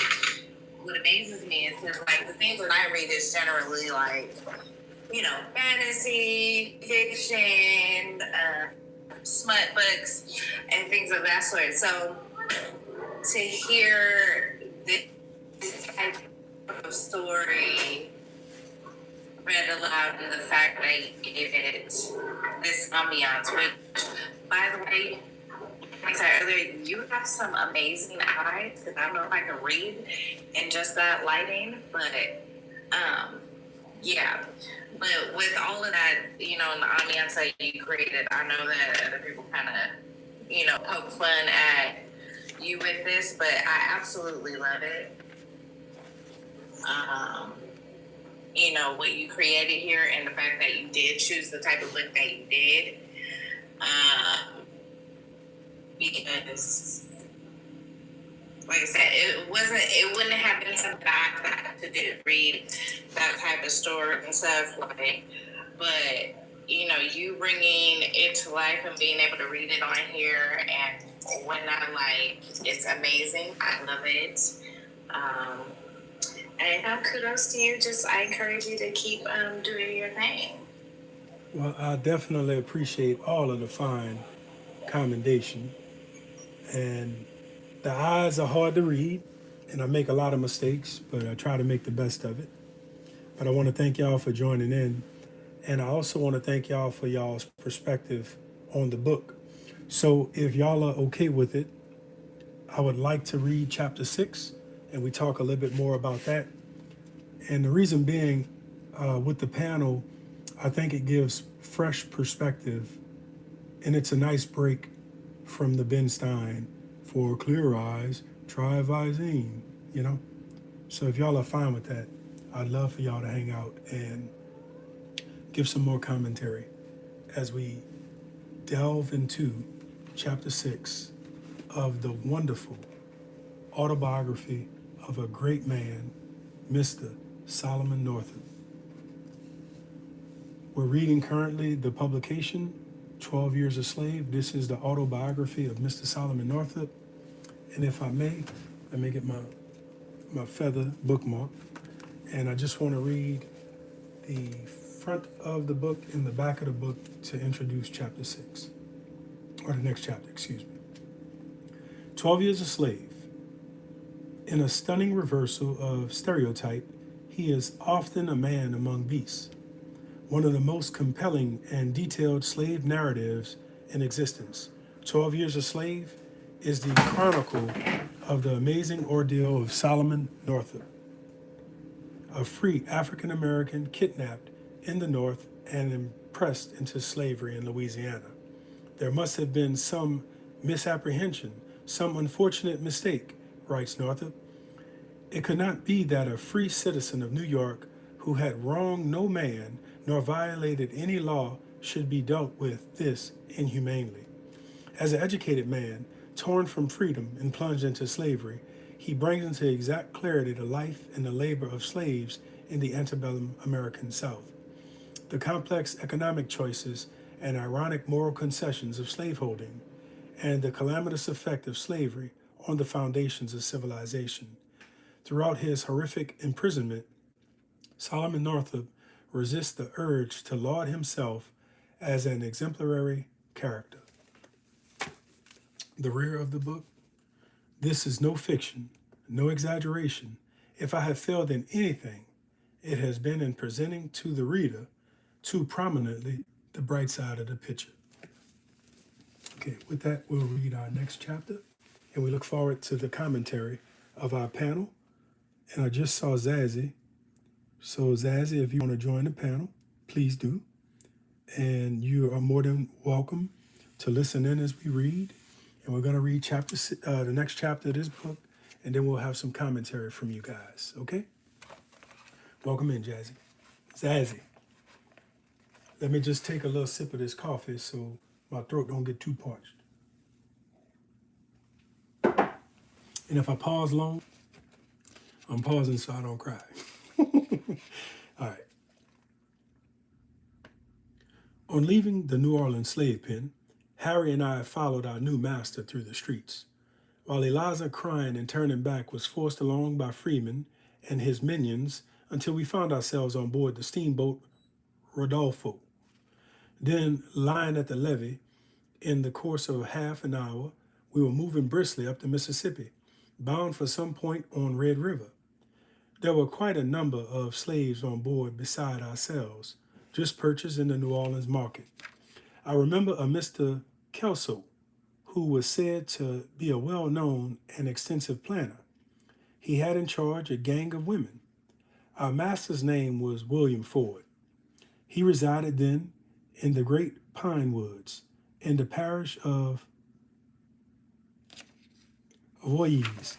S2: what amazes me is because, like, the things that I read is generally like, fantasy, fiction, smut books, and things of that sort. So to hear this type of story read aloud and the fact that you gave it this ambiance, which, by the way, like I said earlier, you have some amazing eyes, because I don't know if I can read in just that lighting, but yeah. But with all of that, and the ambiance that you created, I know that other people kind of, poke fun at you with this, but I absolutely love it. What you created here and the fact that you did choose the type of book that you did. Because, like I said, it wouldn't have been something I did read that type of story and stuff, like, but you bringing it to life and being able to read it on here and whatnot, like, it's amazing. I love it. And kudos to you. I encourage you to keep doing your thing.
S1: Well, I definitely appreciate all of the fine commendation. And the eyes are hard to read, and I make a lot of mistakes, but I try to make the best of it. But I want to thank y'all for joining in. And I also want to thank y'all for y'all's perspective on the book. So if y'all are okay with it, I would like to read chapter 6, and we talk a little bit more about that. And the reason being, with the panel, I think it gives fresh perspective And it's a nice break from the Ben Stein, for clear eyes, try Visine, you know? So if y'all are fine with that, I'd love for y'all to hang out and give some more commentary as we delve into chapter 6 of the wonderful autobiography of a great man, Mr. Solomon Northup. We're reading currently the publication, 12 Years a Slave. This is the autobiography of Mr. Solomon Northup. And if I may, let me get my feather bookmark. And I just want to read the front of the book and the back of the book to introduce chapter 6, or the next chapter, excuse me. 12 Years a Slave. In a stunning reversal of stereotype, he is often a man among beasts, one of the most compelling and detailed slave narratives in existence. 12 Years a Slave is the chronicle of the amazing ordeal of Solomon Northup, a free African American kidnapped in the North and impressed into slavery in Louisiana. There must have been some misapprehension, some unfortunate mistake, writes Northup. It could not be that a free citizen of New York who had wronged no man nor violated any law should be dealt with this inhumanely. As an educated man, torn from freedom and plunged into slavery, he brings into exact clarity the life and the labor of slaves in the antebellum American South, the complex economic choices and ironic moral concessions of slaveholding, and the calamitous effect of slavery on the foundations of civilization. Throughout his horrific imprisonment, Solomon Northup resists the urge to laud himself as an exemplary character. The rear of the book. This is no fiction, no exaggeration. If I have failed in anything, it has been in presenting to the reader too prominently the bright side of the picture. Okay, with that, we'll read our next chapter, and we look forward to the commentary of our panel. And I just saw Zazzy. So Zazzy, if you want to join the panel, please do. And you are more than welcome to listen in as we read. And we're going to read the next chapter of this book, and then we'll have some commentary from you guys, okay? Welcome in, Zazzy. Let me just take a little sip of this coffee so my throat don't get too parched. And if I pause long, I'm pausing so I don't cry. All right. On leaving the New Orleans slave pen, Harry and I followed our new master through the streets, while Eliza, crying and turning back, was forced along by Freeman and his minions until we found ourselves on board the steamboat Rodolfo. Then, lying at the levee, in the course of half an hour, we were moving briskly up the Mississippi, bound for some point on Red River. There were quite a number of slaves on board beside ourselves, just purchased in the New Orleans market. I remember a Mr. Kelso, who was said to be a well-known and extensive planner. He had in charge a gang of women. Our master's name was William Ford. He resided then in the great pine woods in the parish of Avoyes,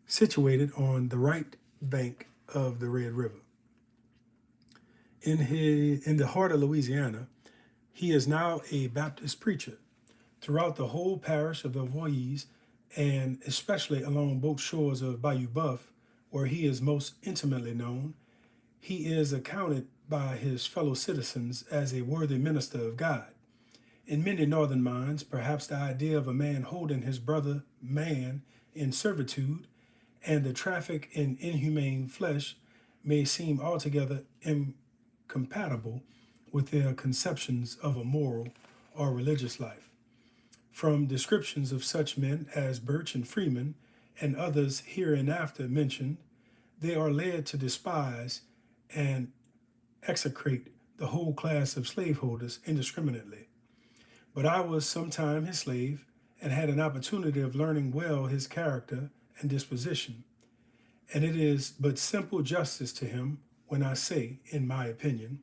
S1: situated on the right bank of the Red River. In the heart of Louisiana, he is now a Baptist preacher. Throughout the whole parish of the Avoyes, and especially along both shores of Bayou Buff, where he is most intimately known, he is accounted by his fellow citizens as a worthy minister of God. In many northern minds, perhaps the idea of a man holding his brother man in servitude and the traffic in inhumane flesh may seem altogether incompatible with their conceptions of a moral or religious life. From descriptions of such men as Birch and Freeman and others hereinafter mentioned, they are led to despise and execrate the whole class of slaveholders indiscriminately. But I was sometime his slave and had an opportunity of learning well his character and disposition. And it is but simple justice to him when I say, in my opinion,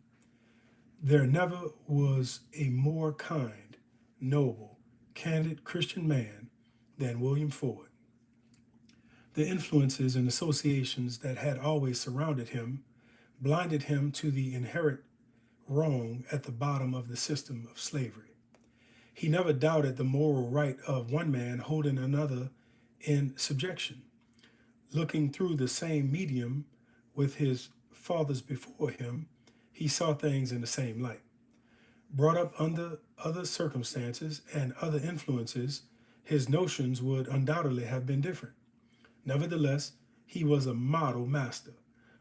S1: There never was a more kind, noble, candid Christian man than William Ford. The influences and associations that had always surrounded him blinded him to the inherent wrong at the bottom of the system of slavery. He never doubted the moral right of one man holding another in subjection. Looking through the same medium with his fathers before him, he saw things in the same light. Brought up under other circumstances and other influences, his notions would undoubtedly have been different. Nevertheless, he was a model master,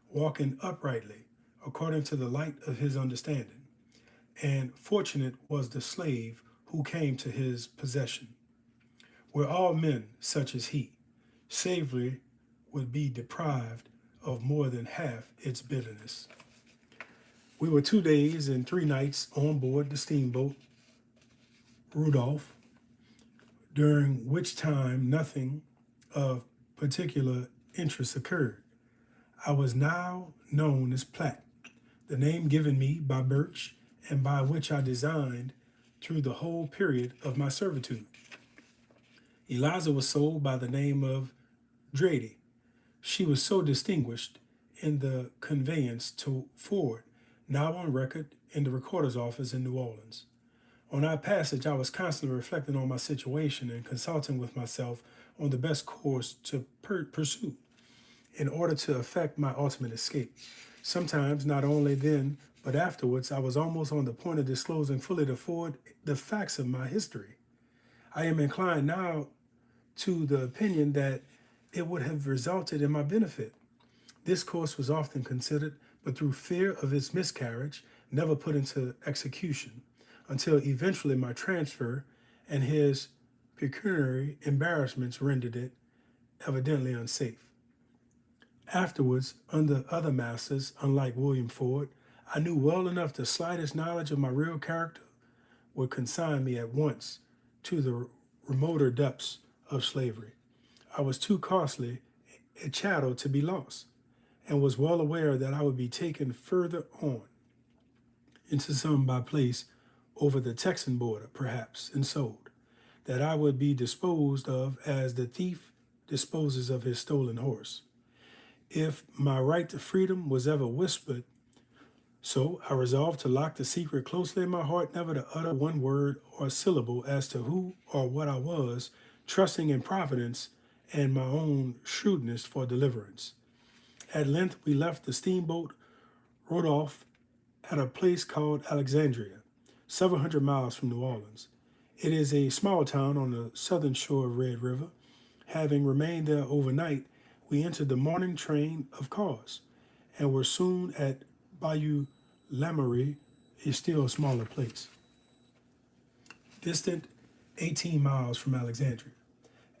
S1: walking uprightly according to the light of his understanding. And fortunate was the slave who came to his possession. Were all men such as he, slavery would be deprived of more than half its bitterness. We were 2 days and 3 nights on board the steamboat Rudolph, during which time nothing of particular interest occurred. I was now known as Platt, the name given me by Birch and by which I designed through the whole period of my servitude. Eliza was sold by the name of Drady. She was so distinguished in the conveyance to Ford, now on record in the recorder's office in New Orleans. On our passage, I was constantly reflecting on my situation and consulting with myself on the best course to pursue in order to effect my ultimate escape. Sometimes, not only then, but afterwards, I was almost on the point of disclosing fully to Ford the facts of my history. I am inclined now to the opinion that it would have resulted in my benefit. This course was often considered, but through fear of its miscarriage, never put into execution, until eventually my transfer and his pecuniary embarrassments rendered it evidently unsafe. Afterwards, under other masters, unlike William Ford, I knew well enough the slightest knowledge of my real character would consign me at once to the remoter depths of slavery. I was too costly a chattel to be lost, and was well aware that I would be taken further on into some by place over the Texan border, perhaps, and sold, that I would be disposed of as the thief disposes of his stolen horse. If my right to freedom was ever whispered, so I resolved to lock the secret closely in my heart, never to utter one word or syllable as to who or what I was, trusting in Providence and my own shrewdness for deliverance. At length we left the steamboat, rode off at a place called Alexandria, several hundred miles from New Orleans. It is a small town on the southern shore of Red River. Having remained there overnight, we entered the morning train of cars and were soon at Bayou Lamerie, a still smaller place, distant 18 miles from Alexandria.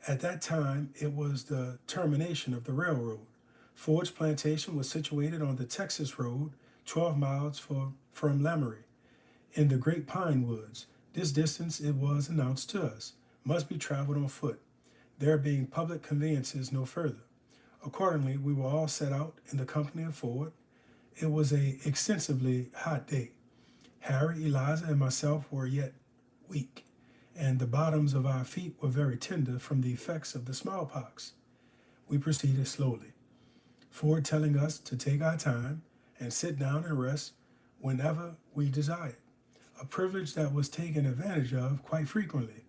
S1: At that time, it was the termination of the railroad. Ford's plantation was situated on the Texas Road, 12 miles from Lamerie, in the great pine woods. This distance, it was announced to us, must be traveled on foot, there being public conveyances no further. Accordingly, we were all set out in the company of Ford. It was an extensively hot day. Harry, Eliza, and myself were yet weak, and the bottoms of our feet were very tender from the effects of the smallpox. We proceeded slowly, Ford telling us to take our time and sit down and rest whenever we desired, a privilege that was taken advantage of quite frequently.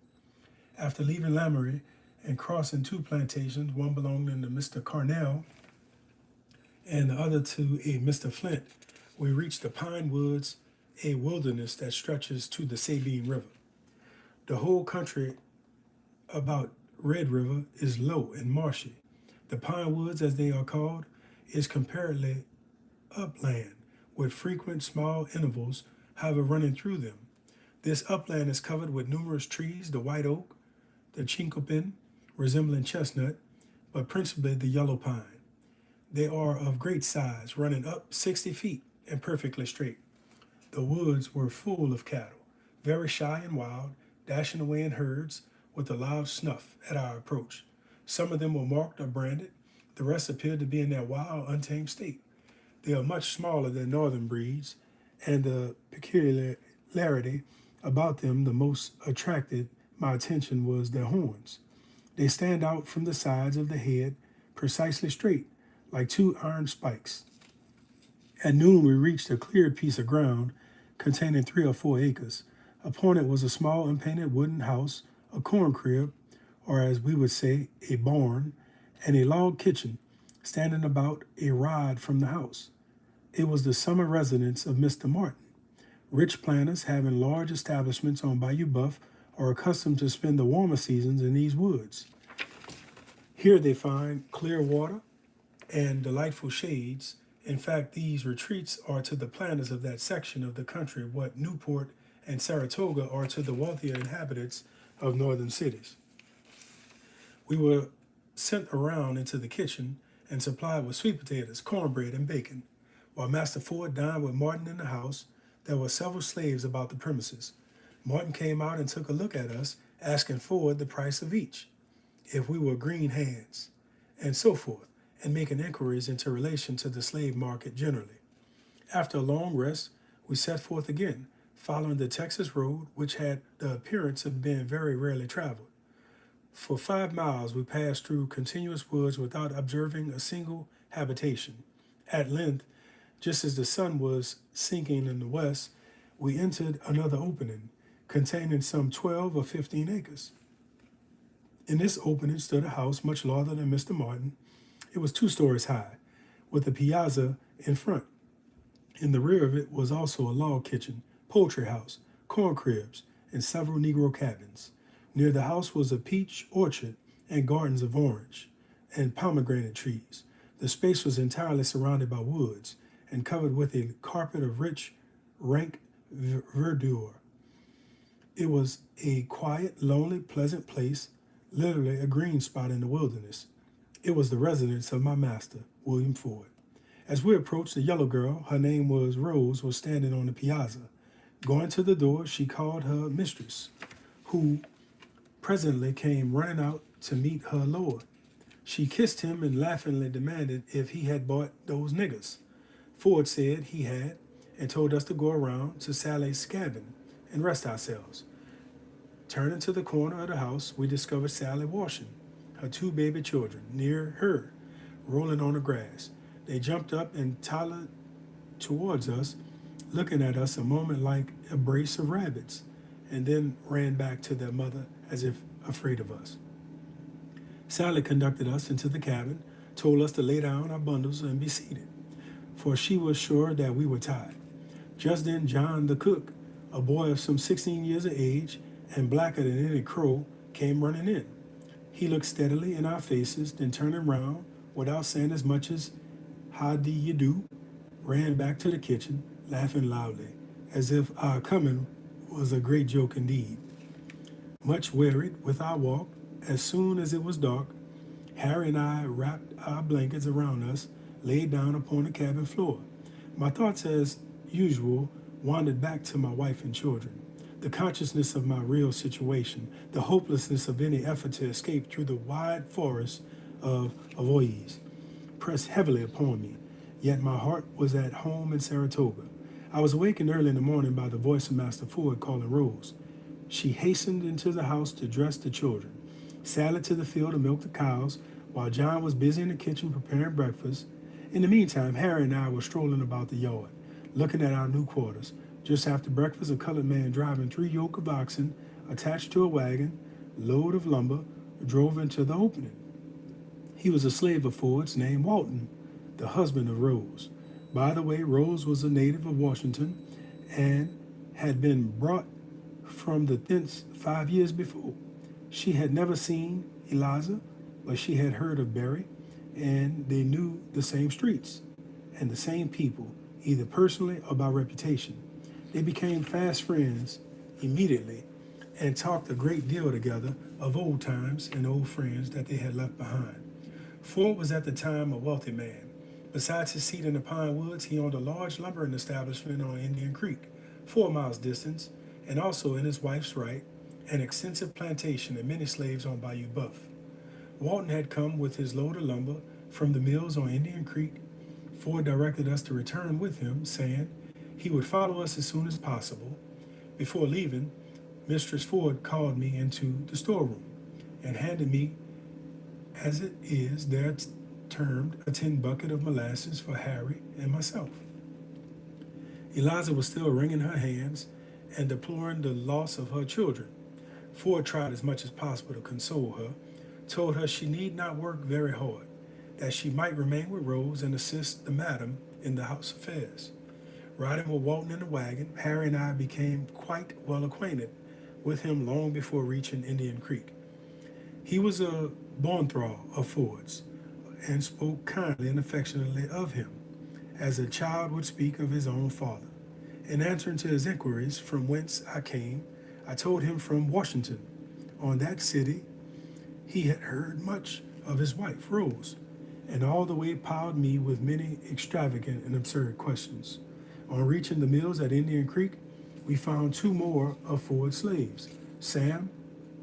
S1: After leaving Lamerie and crossing two plantations, one belonging to Mr. Carnell and the other to a Mr. Flint, we reached the pine woods, a wilderness that stretches to the Sabine River. The whole country about Red River is low and marshy. The pine woods, as they are called, is comparatively upland, with frequent small intervals, however, running through them. This upland is covered with numerous trees, the white oak, the chinkopin, resembling chestnut, but principally the yellow pine. They are of great size, running up 60 feet and perfectly straight. The woods were full of cattle, very shy and wild, dashing away in herds with a loud snuff at our approach. Some of them were marked or branded. The rest appeared to be in their wild, untamed state. They are much smaller than northern breeds, and the peculiarity about them the most attracted my attention was their horns. They stand out from the sides of the head precisely straight, like two iron spikes. At noon, we reached a cleared piece of ground containing 3 or 4 acres. Upon it was a small unpainted wooden house, a corn crib, or as we would say, a barn, and a log kitchen standing about a rod from the house. It was the summer residence of Mr. Martin. Rich planters having large establishments on Bayou Buff are accustomed to spend the warmer seasons in these woods. Here they find clear water and delightful shades. In fact, these retreats are to the planters of that section of the country what Newport and Saratoga are to the wealthier inhabitants of northern cities. We were sent around into the kitchen and supplied with sweet potatoes, cornbread, and bacon. While Master Ford dined with Martin in the house, there were several slaves about the premises. Martin came out and took a look at us, asking Ford the price of each, if we were green hands, and so forth, and making inquiries into relation to the slave market generally. After a long rest, we set forth again, following the Texas road, which had the appearance of being very rarely traveled. For 5 miles we passed through continuous woods without observing a single habitation. At length, just as the sun was sinking in the west, we entered another opening, containing some 12 or 15 acres. In this opening stood a house much larger than Mr. Martin. It was 2 stories high, with a piazza in front. In the rear of it was also a log kitchen, poultry house, corn cribs, and several Negro cabins. Near the house was a peach orchard and gardens of orange and pomegranate trees. The space was entirely surrounded by woods and covered with a carpet of rich, rank verdure. It was a quiet, lonely, pleasant place, literally a green spot in the wilderness. It was the residence of my master, William Ford. As we approached, the yellow girl, her name was Rose, was standing on the piazza. Going to the door, she called her mistress, who presently came running out to meet her lord. She kissed him and laughingly demanded if he had bought those niggers. Ford said he had, and told us to go around to Sally's cabin and rest ourselves. Turning to the corner of the house, we discovered Sally washing her 2 baby children near her, rolling on the grass. They jumped up and toddled towards us, looking at us a moment like a brace of rabbits, and then ran back to their mother as if afraid of us. Sally conducted us into the cabin, told us to lay down our bundles and be seated, for she was sure that we were tired. Just then, John the cook, a boy of some 16 years of age and blacker than any crow, came running in. He looked steadily in our faces, then turning round, without saying as much as "How do you do?" ran back to the kitchen, laughing loudly, as if our coming was a great joke indeed. Much wearied with our walk, as soon as it was dark, Harry and I wrapped our blankets around us, laid down upon the cabin floor. My thoughts, as usual, wandered back to my wife and children. The consciousness of my real situation, the hopelessness of any effort to escape through the wide forest of avoyes, pressed heavily upon me, yet my heart was at home in Saratoga. I was awakened early in the morning by the voice of Master Ford calling Rose. She hastened into the house to dress the children, Sally to the field to milk the cows, while John was busy in the kitchen preparing breakfast. In the meantime, Harry and I were strolling about the yard, looking at our new quarters. Just after breakfast, a colored man driving 3 yoke of oxen attached to a wagon, load of lumber, drove into the opening. He was a slave of Ford's named Walton, the husband of Rose. By the way, Rose was a native of Washington and had been brought from the thence 5 years before. She had never seen Eliza, but she had heard of Barry, and they knew the same streets and the same people, either personally or by reputation. They became fast friends immediately and talked a great deal together of old times and old friends that they had left behind. Ford was at the time a wealthy man. Besides his seat in the pine woods, he owned a large lumbering establishment on Indian Creek, 4 miles distance, and also in his wife's right, an extensive plantation and many slaves on Bayou Buff. Walton had come with his load of lumber from the mills on Indian Creek. Ford directed us to return with him, saying He would follow us as soon as possible. Before leaving, Mistress Ford called me into the storeroom and handed me, as it is there termed, a tin bucket of molasses for Harry and myself. Eliza was still wringing her hands and deploring the loss of her children. Ford tried as much as possible to console her, told her she need not work very hard, that she might remain with Rose and assist the madam in the house affairs. Riding with Walton in the wagon, Harry and I became quite well acquainted with him long before reaching Indian Creek. He was a born thrall of Ford's and spoke kindly and affectionately of him, as a child would speak of his own father. In answering to his inquiries from whence I came, I told him from Washington. On that city, he had heard much of his wife, Rose, and all the way piled me with many extravagant and absurd questions. On reaching the mills at Indian Creek, we found two more of Ford's slaves, Sam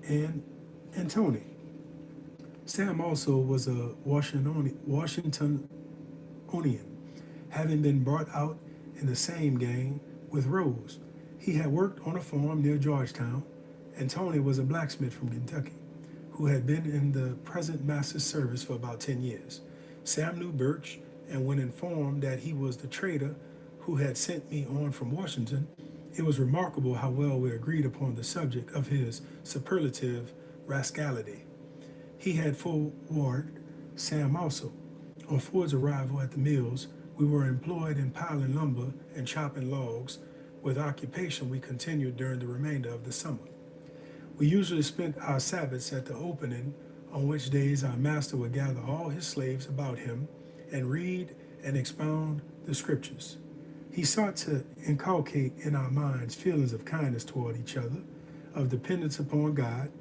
S1: and Tony. Sam also was a Washingtonian, having been brought out in the same gang with Rose. He had worked on a farm near Georgetown, and Tony was a blacksmith from Kentucky who had been in the present master's service for about 10 years. Sam knew Birch, and when informed that he was the trader who had sent me on from Washington, it was remarkable how well we agreed upon the subject of his superlative rascality. He had forewarned Sam also. On Ford's arrival at the mills, we were employed in piling lumber and chopping logs, with occupation we continued during the remainder of the summer. We usually spent our Sabbaths at the opening, on which days our master would gather all his slaves about him and read and expound the scriptures. He sought to inculcate in our minds feelings of kindness toward each other, of dependence upon God,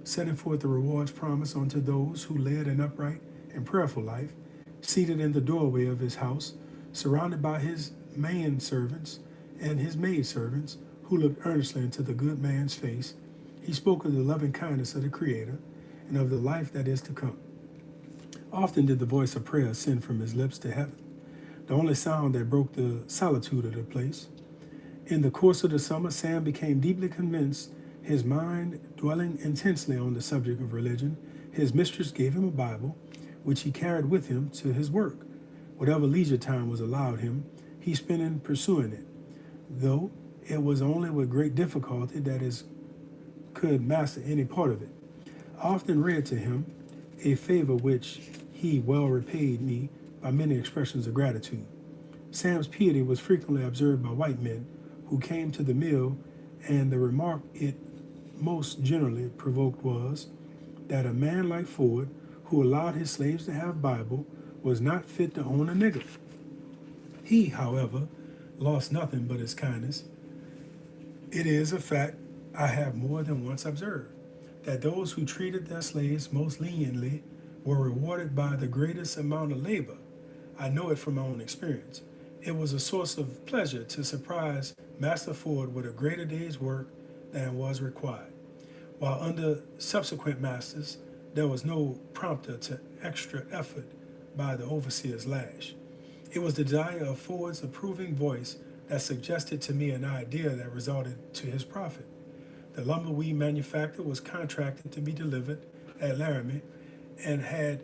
S1: setting forth the rewards promised unto those who led an upright and prayerful life, seated in the doorway of his house, surrounded by his manservants and his maidservants, who looked earnestly into the good man's face. He spoke of the loving kindness of the Creator and of the life that is to come. Often did the voice of prayer ascend from his lips to heaven, the only sound that broke the solitude of the place. In the course of the summer, Sam became deeply convinced, his mind dwelling intensely on the subject of religion. His mistress gave him a Bible, which he carried with him to his work. Whatever leisure time was allowed him, he spent in pursuing it, though it was only with great difficulty that he could master any part of it. I often read to him, a favor which he well repaid me by many expressions of gratitude. Sam's piety was frequently observed by white men who came to the mill, and the remark it most generally provoked was that a man like Ford, who allowed his slaves to have Bible, was not fit to own a nigger. He, however, lost nothing but his kindness. It is a fact I have more than once observed, that those who treated their slaves most leniently were rewarded by the greatest amount of labor. I know it from my own experience. It was a source of pleasure to surprise Master Ford with a greater day's work than was required, while under subsequent masters there was no prompter to extra effort by the overseer's lash. It was the desire of Ford's approving voice that suggested to me an idea that resulted to his profit. The lumber we manufactured was contracted to be delivered at Laramie and had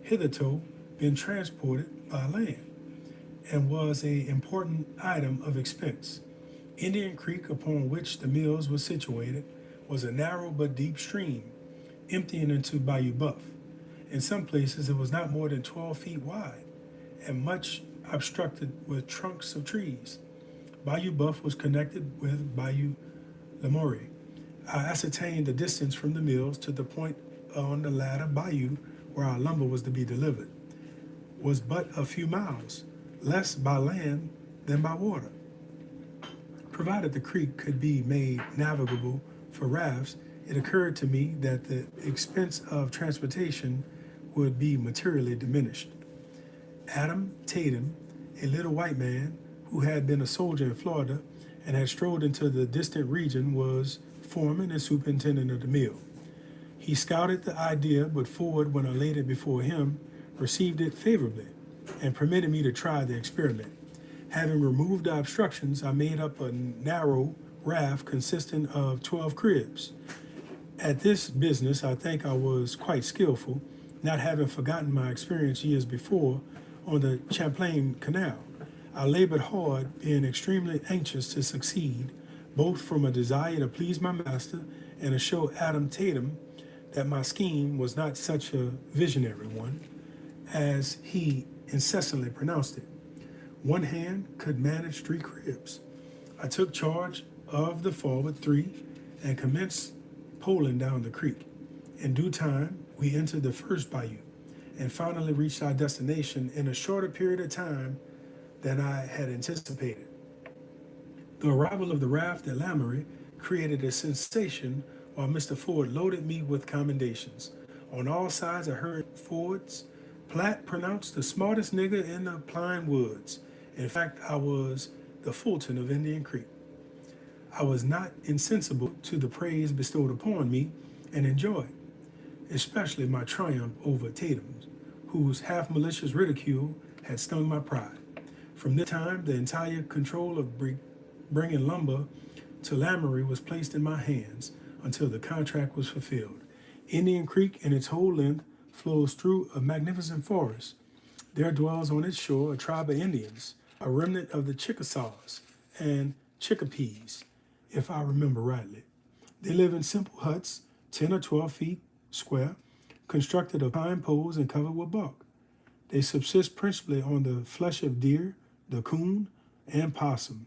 S1: hitherto been transported by land, and was an important item of expense. Indian Creek, upon which the mills were situated, was a narrow but deep stream, emptying into Bayou Buff. In some places it was not more than 12 feet wide, and much obstructed with trunks of trees. Bayou Buff was connected with Bayou Lamourie. I ascertained the distance from the mills to the point on the latter bayou where our lumber was to be delivered was but a few miles, less by land than by water. Provided the creek could be made navigable for rafts, it occurred to me that the expense of transportation would be materially diminished. Adam Tatum, a little white man who had been a soldier in Florida and had strolled into the distant region, was foreman and superintendent of the mill. He scouted the idea, but Ford, when I laid it before him, received it favorably and permitted me to try the experiment. Having removed the obstructions, I made up a narrow raft consisting of 12 cribs. At this business, I think I was quite skillful, not having forgotten my experience years before on the Champlain Canal. I labored hard, being extremely anxious to succeed, both from a desire to please my master and to show Adam Tatum that my scheme was not such a visionary one as he incessantly pronounced it. One hand could manage 3 cribs. I took charge of the forward 3 and commenced poling down the creek. In due time, we entered the first bayou and finally reached our destination in a shorter period of time than I had anticipated. The arrival of the raft at Lamoury created a sensation while Mr. Ford loaded me with commendations. On all sides I heard Ford's Platt pronounced the smartest nigger in the Pine Woods. In fact, I was the Fulton of Indian Creek. I was not insensible to the praise bestowed upon me and enjoyed, especially my triumph over Tatum's, whose half malicious ridicule had stung my pride. From this time, the entire control of bringing lumber to Lamoury was placed in my hands until the contract was fulfilled. Indian Creek, in its whole length, flows through a magnificent forest. There dwells on its shore a tribe of Indians, a remnant of the Chickasaws and Chickapees, if I remember rightly. They live in simple huts, 10 or 12 feet square, constructed of pine poles and covered with bark. They subsist principally on the flesh of deer, the coon, and possum,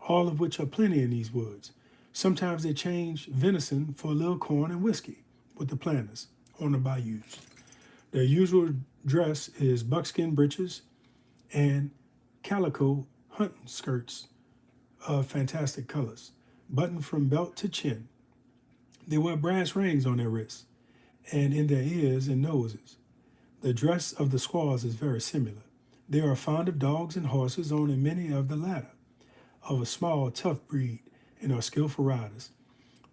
S1: all of which are plenty in these woods. Sometimes they change venison for a little corn and whiskey with the planters on the bayous. Their usual dress is buckskin breeches and calico hunting skirts of fantastic colors, buttoned from belt to chin. They wear brass rings on their wrists and in their ears and noses. The dress of the squaws is very similar. They are fond of dogs and horses, owning many of the latter, of a small, tough breed, and are skillful riders.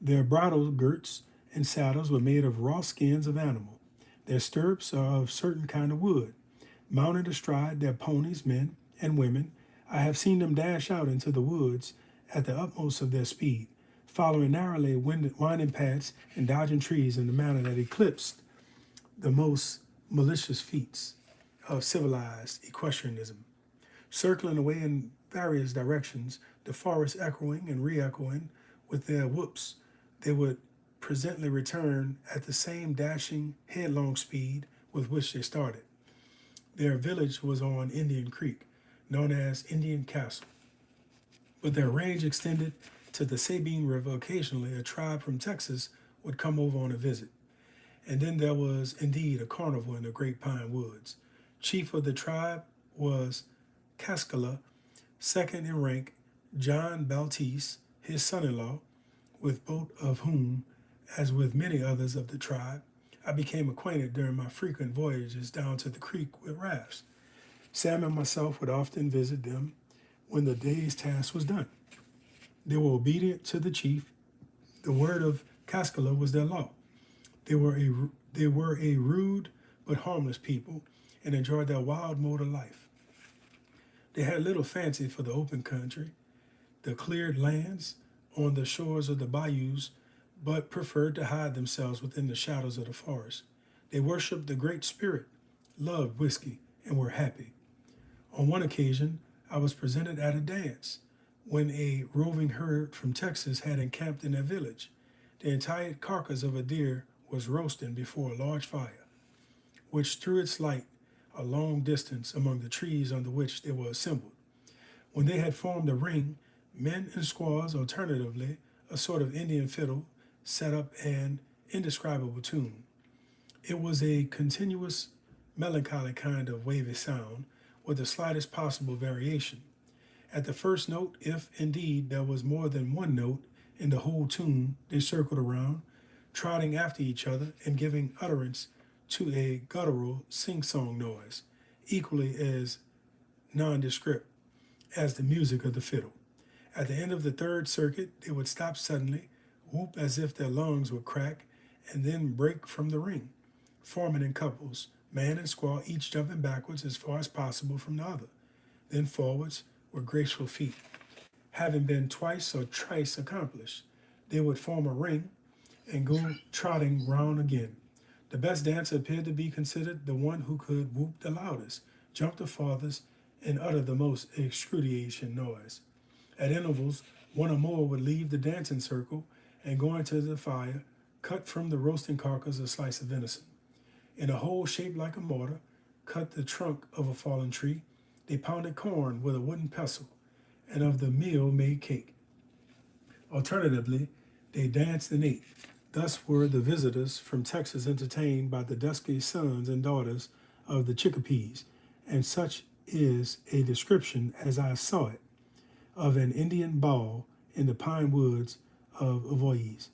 S1: Their bridle girts and saddles were made of raw skins of animal. Their stirrups are of certain kind of wood. Mounted astride their ponies, men and women, I have seen them dash out into the woods at the utmost of their speed, following narrowly winding paths and dodging trees in a manner that eclipsed the most malicious feats of civilized equestrianism. Circling away in various directions, the forest echoing and re-echoing with their whoops, they would presently return at the same dashing, headlong speed with which they started. Their village was on Indian Creek, known as Indian Castle, but their range extended to the Sabine River. Occasionally, a tribe from Texas would come over on a visit. And then there was indeed a carnival in the Great Pine Woods. Chief of the tribe was Cascala, second in rank, John Baltese, his son-in-law, with both of whom, as with many others of the tribe, I became acquainted during my frequent voyages down to the creek with rafts. Sam and myself would often visit them when the day's task was done. They were obedient to the chief. The word of Cascala was their law. They were a rude but harmless people and enjoyed their wild mode of life. They had little fancy for the open country, the cleared lands on the shores of the bayous, but preferred to hide themselves within the shadows of the forest. They worshiped the Great Spirit, loved whiskey, and were happy. On one occasion, I was presented at a dance when a roving herd from Texas had encamped in their village. The entire carcass of a deer was roasting before a large fire, which threw its light a long distance among the trees under which they were assembled. When they had formed a ring, men and squaws, alternatively, a sort of Indian fiddle, set up an indescribable tune. It was a continuous, melancholy kind of wavy sound with the slightest possible variation. At the first note, if indeed there was more than one note in the whole tune, they circled around, trotting after each other and giving utterance to a guttural sing-song noise, equally as nondescript as the music of the fiddle. At the end of the third circuit, they would stop suddenly, whoop as if their lungs would crack, and then break from the ring, forming in couples, man and squaw each jumping backwards as far as possible from the other, then forwards with graceful feet. Having been twice or thrice accomplished, they would form a ring and go trotting round again. The best dancer appeared to be considered the one who could whoop the loudest, jump the farthest, and utter the most excruciating noise. At intervals, one or more would leave the dancing circle and go into the fire, cut from the roasting carcass a slice of venison. In a hole shaped like a mortar, cut the trunk of a fallen tree, they pounded corn with a wooden pestle, and of the meal made cake. Alternatively, they danced and ate. Thus were the visitors from Texas entertained by the dusky sons and daughters of the Chickapees, and such is a description, as I saw it, of an Indian ball in the pine woods of Avoyes.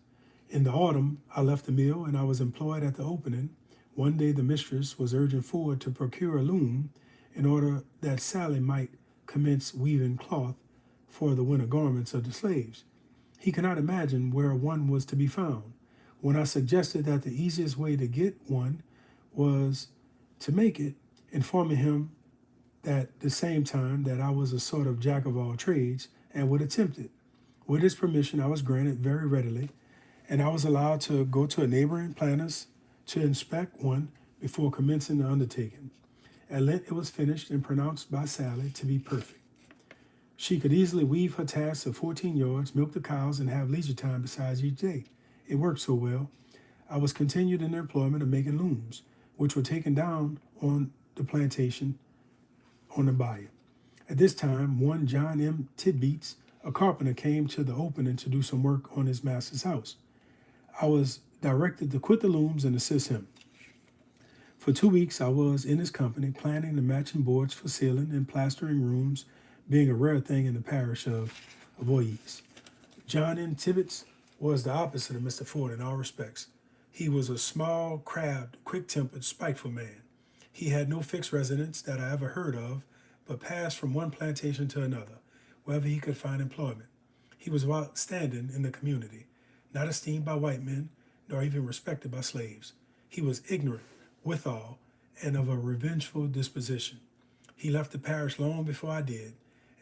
S1: In the autumn, I left the mill and I was employed at the opening. One day the mistress was urging Ford to procure a loom in order that Sally might commence weaving cloth for the winter garments of the slaves. He could not imagine where one was to be found. When I suggested that the easiest way to get one was to make it, informing him at the same time that I was a sort of jack of all trades and would attempt it. With his permission, I was granted very readily, and I was allowed to go to a neighboring planter's to inspect one before commencing the undertaking. At length it was finished and pronounced by Sally to be perfect. She could easily weave her tasks of 14 yards, milk the cows, and have leisure time besides each day. It worked so well. I was continued in the employment of making looms, which were taken down on the plantation on the bayou. At this time, one John M. Tidbeats, a carpenter, came to the opening to do some work on his master's house. I was directed to quit the looms and assist him. For 2 weeks, I was in his company, planning the matching boards for ceiling and plastering rooms, being a rare thing in the parish of Avoyes. John N. Tibbets was the opposite of Mr. Ford in all respects. He was a small, crabbed, quick-tempered, spiteful man. He had no fixed residence that I ever heard of, but passed from one plantation to another, wherever he could find employment. He was outstanding in the community, not esteemed by white men, nor even respected by slaves. He was ignorant, withal, and of a revengeful disposition. He left the parish long before I did,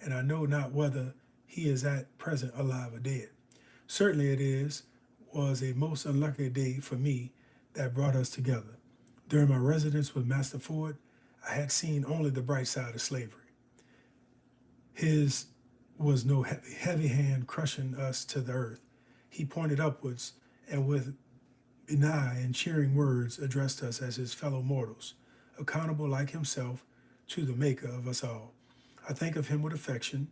S1: and I know not whether he is at present alive or dead. Certainly was a most unlucky day for me that brought us together. During my residence with Master Ford, I had seen only the bright side of slavery. His was no heavy hand crushing us to the earth. He pointed upwards and with benign and cheering words addressed us as his fellow mortals, accountable like himself to the maker of us all. I think of him with affection,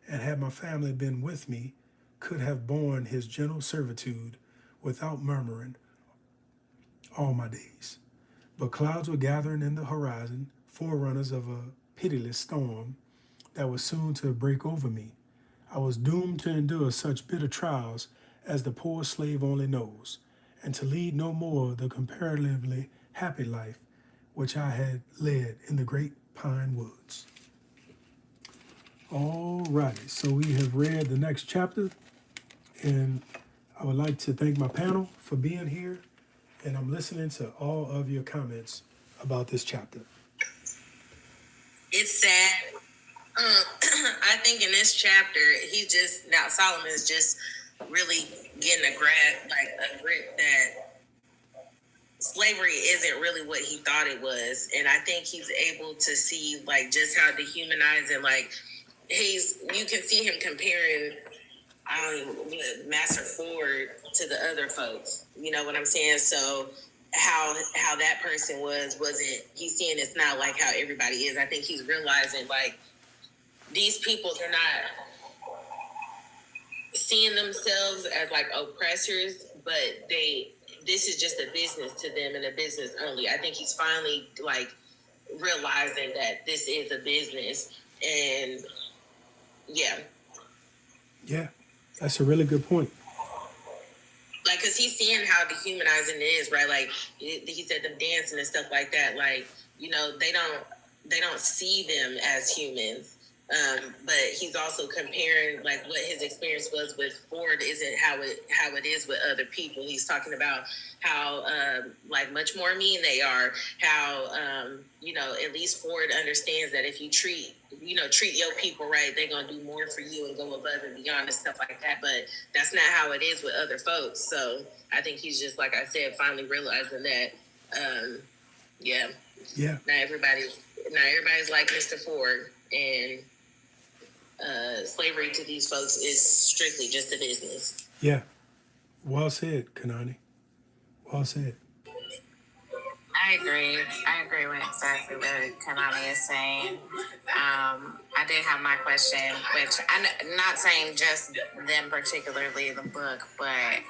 S1: and had my family been with me, could have borne his gentle servitude without murmuring all my days. But clouds were gathering in the horizon, forerunners of a pitiless storm that was soon to break over me. I was doomed to endure such bitter trials as the poor slave only knows, and to lead no more the comparatively happy life which I had led in the great pine woods. All righty, so we have read the next chapter, and I would like to thank my panel for being here, and I'm listening to all of your comments about this chapter.
S2: It's sad. I think in this chapter, Solomon is just really getting a grip that slavery isn't really what he thought it was. And I think he's able to see like just how dehumanizing, like you can see him comparing Master Ford to the other folks. You know what I'm saying? So how that person wasn't he's seeing it's not like how everybody is. I think he's realizing like these people, they're not seeing themselves as like oppressors, but this is just a business to them and a business only. I think he's finally like realizing that this is a business. And
S1: Yeah, that's a really good point.
S2: Like, cause he's seeing how dehumanizing it is, right? Like he said, them dancing and stuff like that. Like, you know, they don't see them as humans. But he's also comparing like what his experience was with Ford isn't how it is with other people. He's talking about how like much more mean they are. How at least Ford understands that if you treat your people right, they're gonna do more for you and go above and beyond and stuff like that. But that's not how it is with other folks. So I think he's just, like I said, finally realizing that. Yeah.
S1: Yeah.
S2: Not everybody's like Mr. Ford, and slavery to these folks is strictly just a business.
S1: Yeah. Well said, Kanani. Well said.
S5: I agree. I agree with exactly what Kanani is saying. I did have my question, which I'm not saying just them particularly the book, but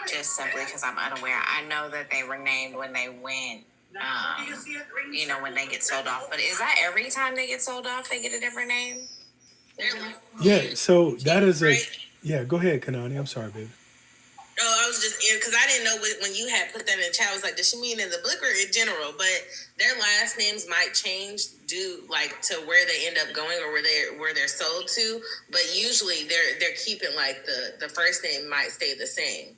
S5: just simply because I'm unaware. I know that they were named when they went, when they get sold off. But is that every time they get sold off, they get a different name?
S1: Yeah. So that is a. Yeah. Go ahead, Kanani. I'm sorry, baby.
S2: Oh, I was just because I didn't know when you had put that in the chat. I was like, does she mean in the book or in general? But their last names might change due like to where they end up going or where they're sold to. But usually they're keeping like the first name might stay the same.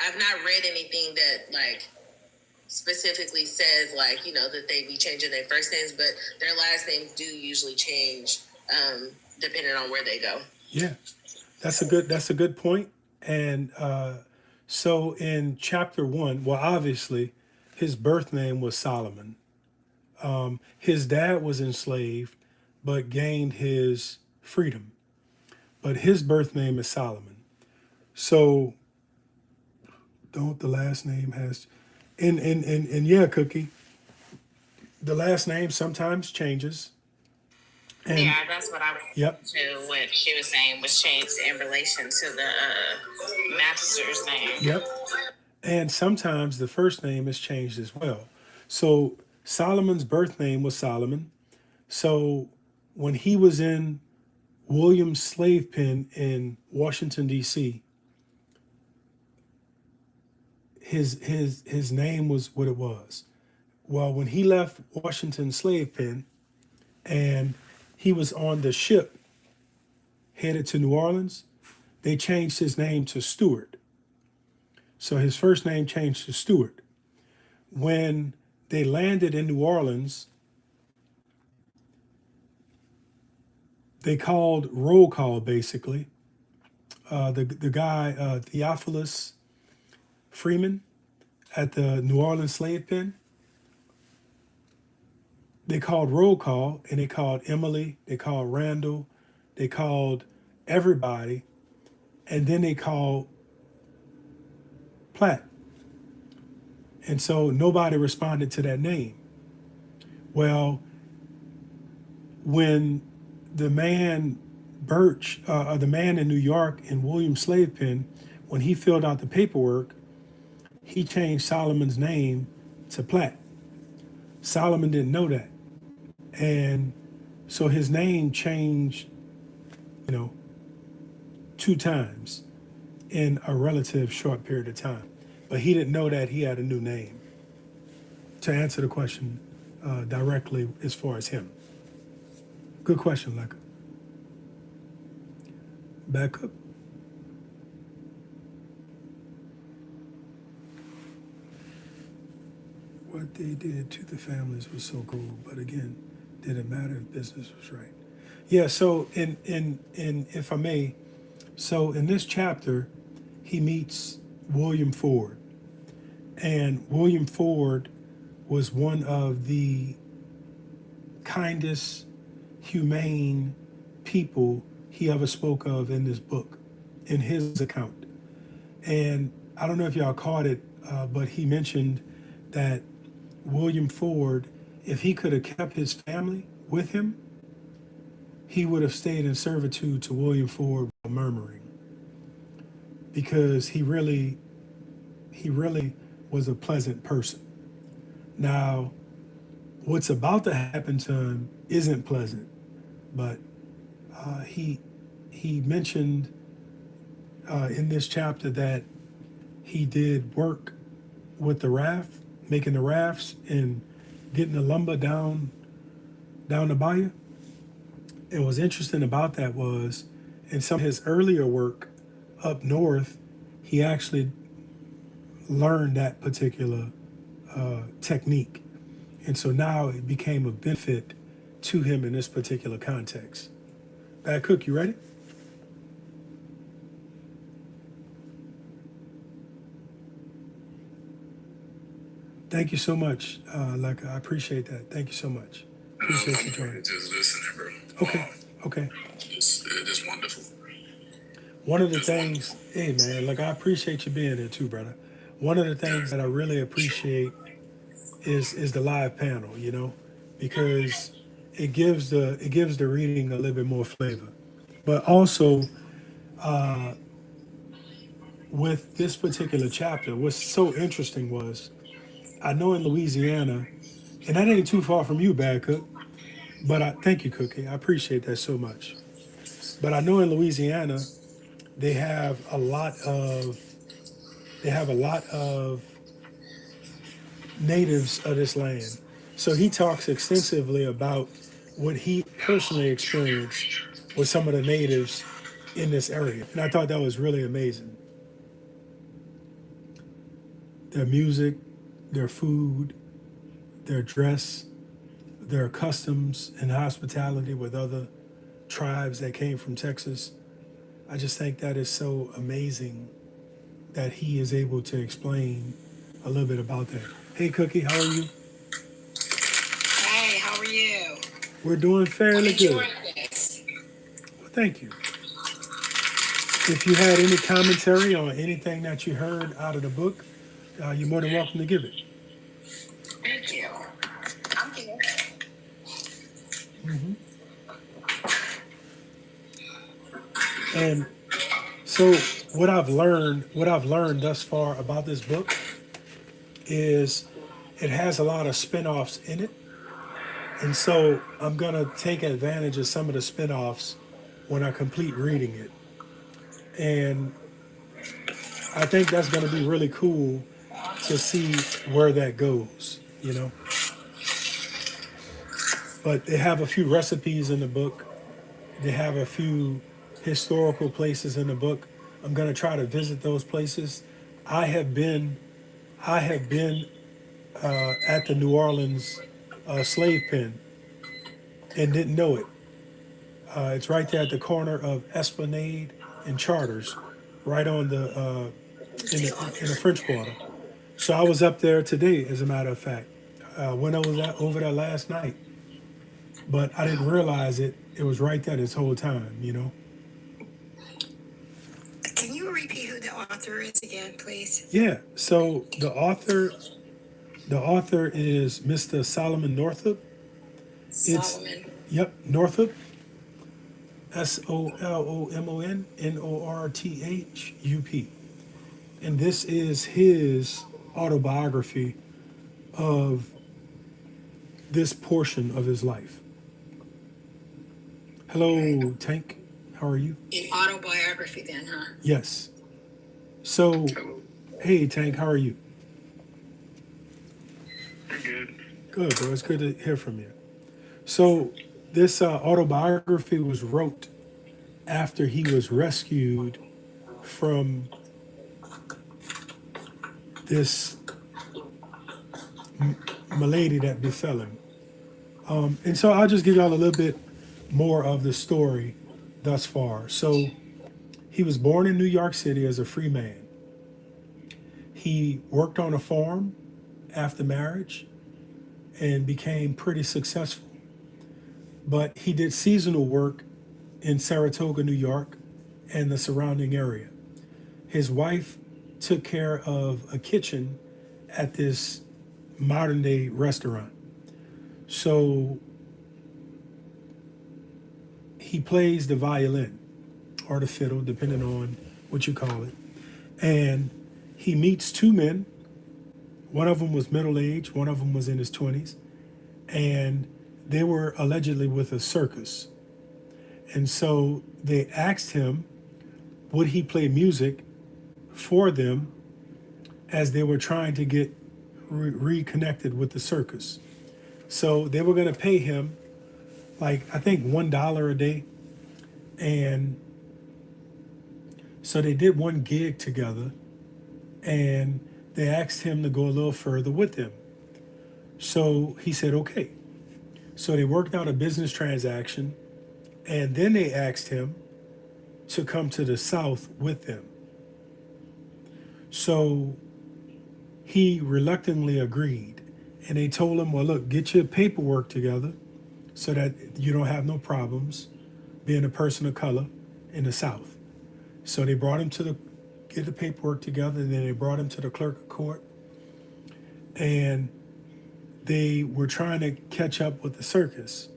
S2: I've not read anything that like specifically says like that they be changing their first names, but their last names do usually change depending on where they go.
S1: Yeah. That's a good point. And so in chapter 1, well, obviously, his birth name was Solomon. His dad was enslaved, but gained his freedom. But his birth name is Solomon. So don't the last name has, and yeah, Cookie. The last name sometimes changes. And
S5: yeah, that's what I was
S1: yep.
S5: to what she was saying was changed in relation to the master's name.
S1: Yep. And sometimes the first name is changed as well. So Solomon's birth name was Solomon. So when he was in William's slave pen in Washington, D.C., his name was what it was. Well, when he left Washington slave pen and he was on the ship headed to New Orleans, they changed his name to Stewart. So his first name changed to Stewart. When they landed in New Orleans, they called roll call basically. The guy, Theophilus Freeman at the New Orleans slave pen, they called roll call and they called Emily, they called Randall, they called everybody, and then they called Platt. And so nobody responded to that name. Well, when the man Birch, the man in New York in William's slave pen, when he filled out the paperwork, he changed Solomon's name to Platt. Solomon didn't know that. And so his name changed, 2 times in a relative short period of time. But he didn't know that he had a new name. To answer the question directly as far as him. Good question, Lekka. Back up. What they did to the families was so cruel, but again, didn't matter if business was right. Yeah, so in if I may, so in this chapter, he meets William Ford. And William Ford was one of the kindest, humane people he ever spoke of in this book, in his account. And I don't know if y'all caught it, but he mentioned that William Ford, if he could have kept his family with him, he would have stayed in servitude to William Ford while murmuring. Because he really was a pleasant person. Now, what's about to happen to him isn't pleasant, but he mentioned in this chapter that he did work with the raft, making the rafts and getting the lumber down down the bayou. And what's interesting about that was in some of his earlier work up north, he actually learned that particular technique. And so now it became a benefit to him in this particular context. Bad Cook, you ready? Thank you so much, Leka. I appreciate that. Thank you so much. Appreciate you joining.
S4: Just listening, bro.
S1: Okay, okay.
S4: It's wonderful.
S1: One of the things, hey man, like I appreciate you being there too, brother. One of the things that I really appreciate is the live panel, you know, because it gives the reading a little bit more flavor. But also with this particular chapter, what's so interesting was I know in Louisiana, and that ain't too far from you, Bad Cook, but I thank you, Cookie. I appreciate that so much. But I know in Louisiana they have a lot of they have a lot of natives of this land. So he talks extensively about what he personally experienced with some of the natives in this area. And I thought that was really amazing. Their music, their food, their dress, their customs and hospitality with other tribes that came from Texas. I just think that is so amazing that he is able to explain a little bit about that. Hey, Cookie, how are you?
S6: Hey, how are you?
S1: We're doing
S6: I'm
S1: fairly good.
S6: enjoying this.
S1: Well, thank you. If you had any commentary on anything that you heard out of the book, you're more than welcome to give it.
S6: Thank you. I'm here.
S1: And so what I've learned thus far about this book is it has a lot of spin-offs in it. And so I'm gonna take advantage of some of the spin-offs when I complete reading it. And I think that's gonna be really cool to see where that goes, you know. But they have a few recipes in the book. They have a few historical places in the book. I'm gonna try to visit those places. I have been I have been at the New Orleans slave pen and didn't know it. It's right there at the corner of Esplanade and Charters, right on the in the French Quarter. So I was up there today, as a matter of fact. When I was over there last night, but I didn't realize it. It was right there this whole time, you know.
S6: Can you repeat who the author is again, please?
S1: Yeah. So the author is Mr. Solomon Northup. It's
S6: Solomon.
S1: Yep, Northup. SOLOMON NORTHUP. And this is his autobiography of this portion of his life. Hello, Tank. How are you?
S6: An autobiography, then, huh?
S1: Yes. So, hey, Tank, how are you?
S4: I'm good.
S1: Good, bro. It's good to hear from you. So, this autobiography was wrote after he was rescued from this malady that befell him. And so I'll just give y'all a little bit more of the story thus far. So he was born in New York City as a free man. He worked on a farm after marriage and became pretty successful. But he did seasonal work in Saratoga, New York, and the surrounding area. His wife took care of a kitchen at this modern day restaurant. So he plays the violin or the fiddle, depending on what you call it. And he meets two men. One of them was middle aged, one of them was in his 20s. And they were allegedly with a circus. And so they asked him, would he play music for them as they were trying to get reconnected with the circus. So they were going to pay him like I think $1 a day. And so they did one gig together, and they asked him to go a little further with them. So he said, okay. So they worked out a business transaction, and then they asked him to come to the South with them. So he reluctantly agreed. And they told him, well, look, get your paperwork together so that you don't have no problems being a person of color in the South. So they brought him to get the paperwork together, and then they brought him to the clerk of court. And they were trying to catch up with the circus.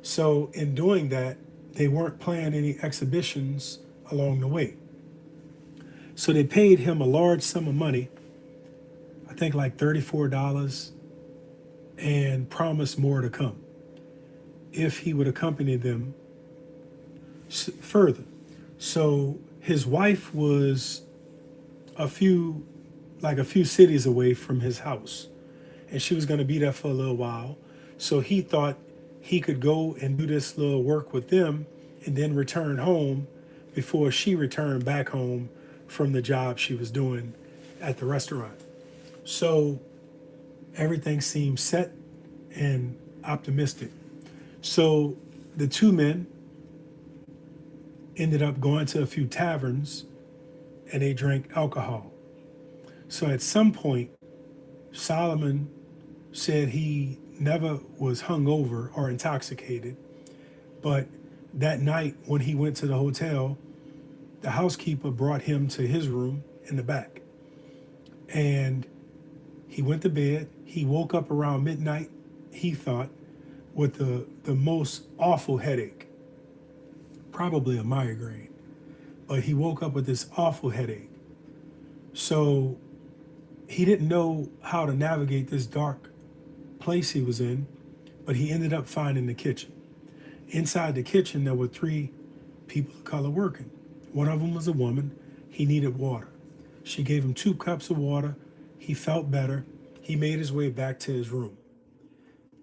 S1: So in doing that, they weren't playing any exhibitions along the way. So they paid him a large sum of money, I think like $34, and promised more to come if he would accompany them further. So his wife was a few cities away from his house, and she was going to be there for a little while. So he thought he could go and do this little work with them and then return home before she returned back home from the job she was doing at the restaurant. So everything seemed set and optimistic. So the two men ended up going to a few taverns, and they drank alcohol. So at some point, Solomon said he never was hungover or intoxicated, but that night when he went to the hotel, the housekeeper brought him to his room in the back. And he went to bed. He woke up around midnight, he thought, with the most awful headache, probably a migraine. But he woke up with this awful headache. So he didn't know how to navigate this dark place he was in, but he ended up finding the kitchen. Inside the kitchen, there were three people of color working. One of them was a woman. He needed water. She gave him 2 cups of water. He felt better. He made his way back to his room.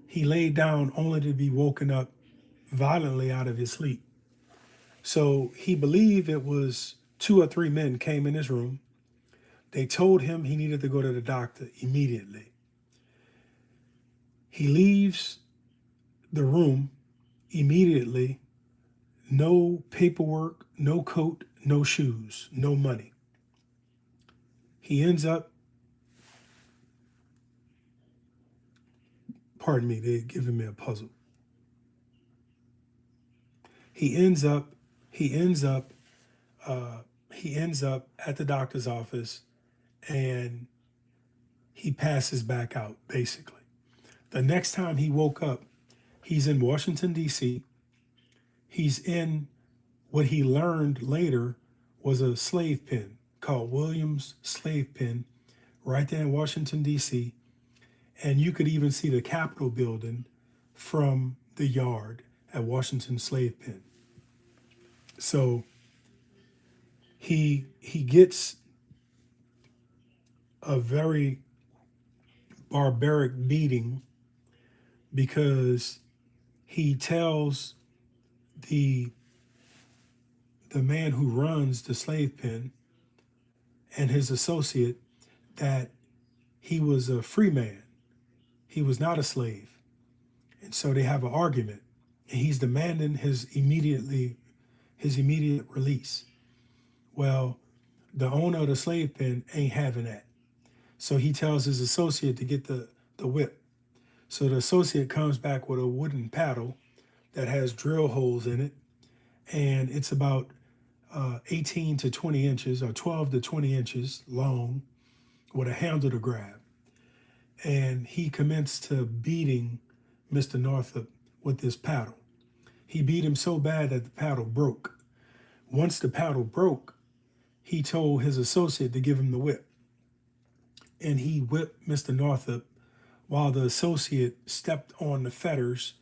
S1: He laid down only to be woken up violently out of his sleep. So he believed it was 2 or 3 men came in his room. They told him he needed to go to the doctor immediately. He leaves the room immediately. No paperwork, no coat, no shoes, no money. He ends up, pardon me, they're giving me a puzzle. He ends up at the doctor's office, and he passes back out, basically. The next time he woke up, he's in Washington, D.C. He's in what he learned later was a slave pen called Williams Slave Pen right there in Washington, D.C. And you could even see the Capitol building from the yard at Washington Slave Pen. So he gets a very barbaric beating because he tells the man who runs the slave pen and his associate that he was a free man. He was not a slave. And so they have an argument, and he's demanding his immediate release. Well, the owner of the slave pen ain't having that. So he tells his associate to get the whip. So the associate comes back with a wooden paddle that has drill holes in it, and it's about 18 to 20 inches or 12 to 20 inches long with a handle to grab. And he commenced to beating Mr. Northup with this paddle. He beat him so bad that the paddle broke. Once the paddle broke, he told his associate to give him the whip. And he whipped Mr. Northup while the associate stepped on the fetters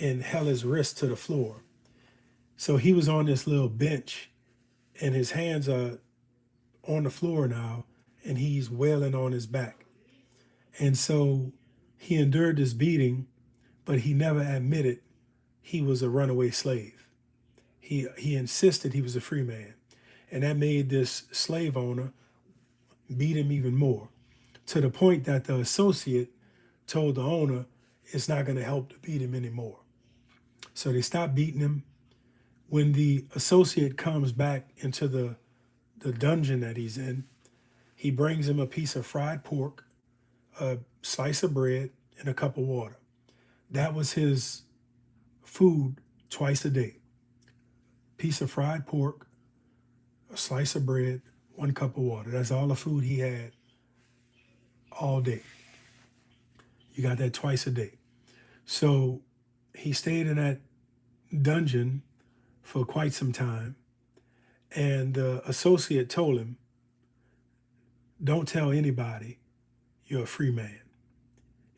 S1: and held his wrist to the floor. So he was on this little bench, and his hands are on the floor now, and he's wailing on his back. And so he endured this beating, but he never admitted he was a runaway slave. He insisted he was a free man. And that made this slave owner beat him even more, to the point that the associate told the owner it's not going to help to beat him anymore. So they stopped beating him. When the associate comes back into the dungeon that he's in, he brings him a piece of fried pork, a slice of bread, and a cup of water. That was his food twice a day. Piece of fried pork, a slice of bread, 1 cup of water. That's all the food he had all day. You got that twice a day. So he stayed in that dungeon for quite some time. And the associate told him, don't tell anybody you're a free man.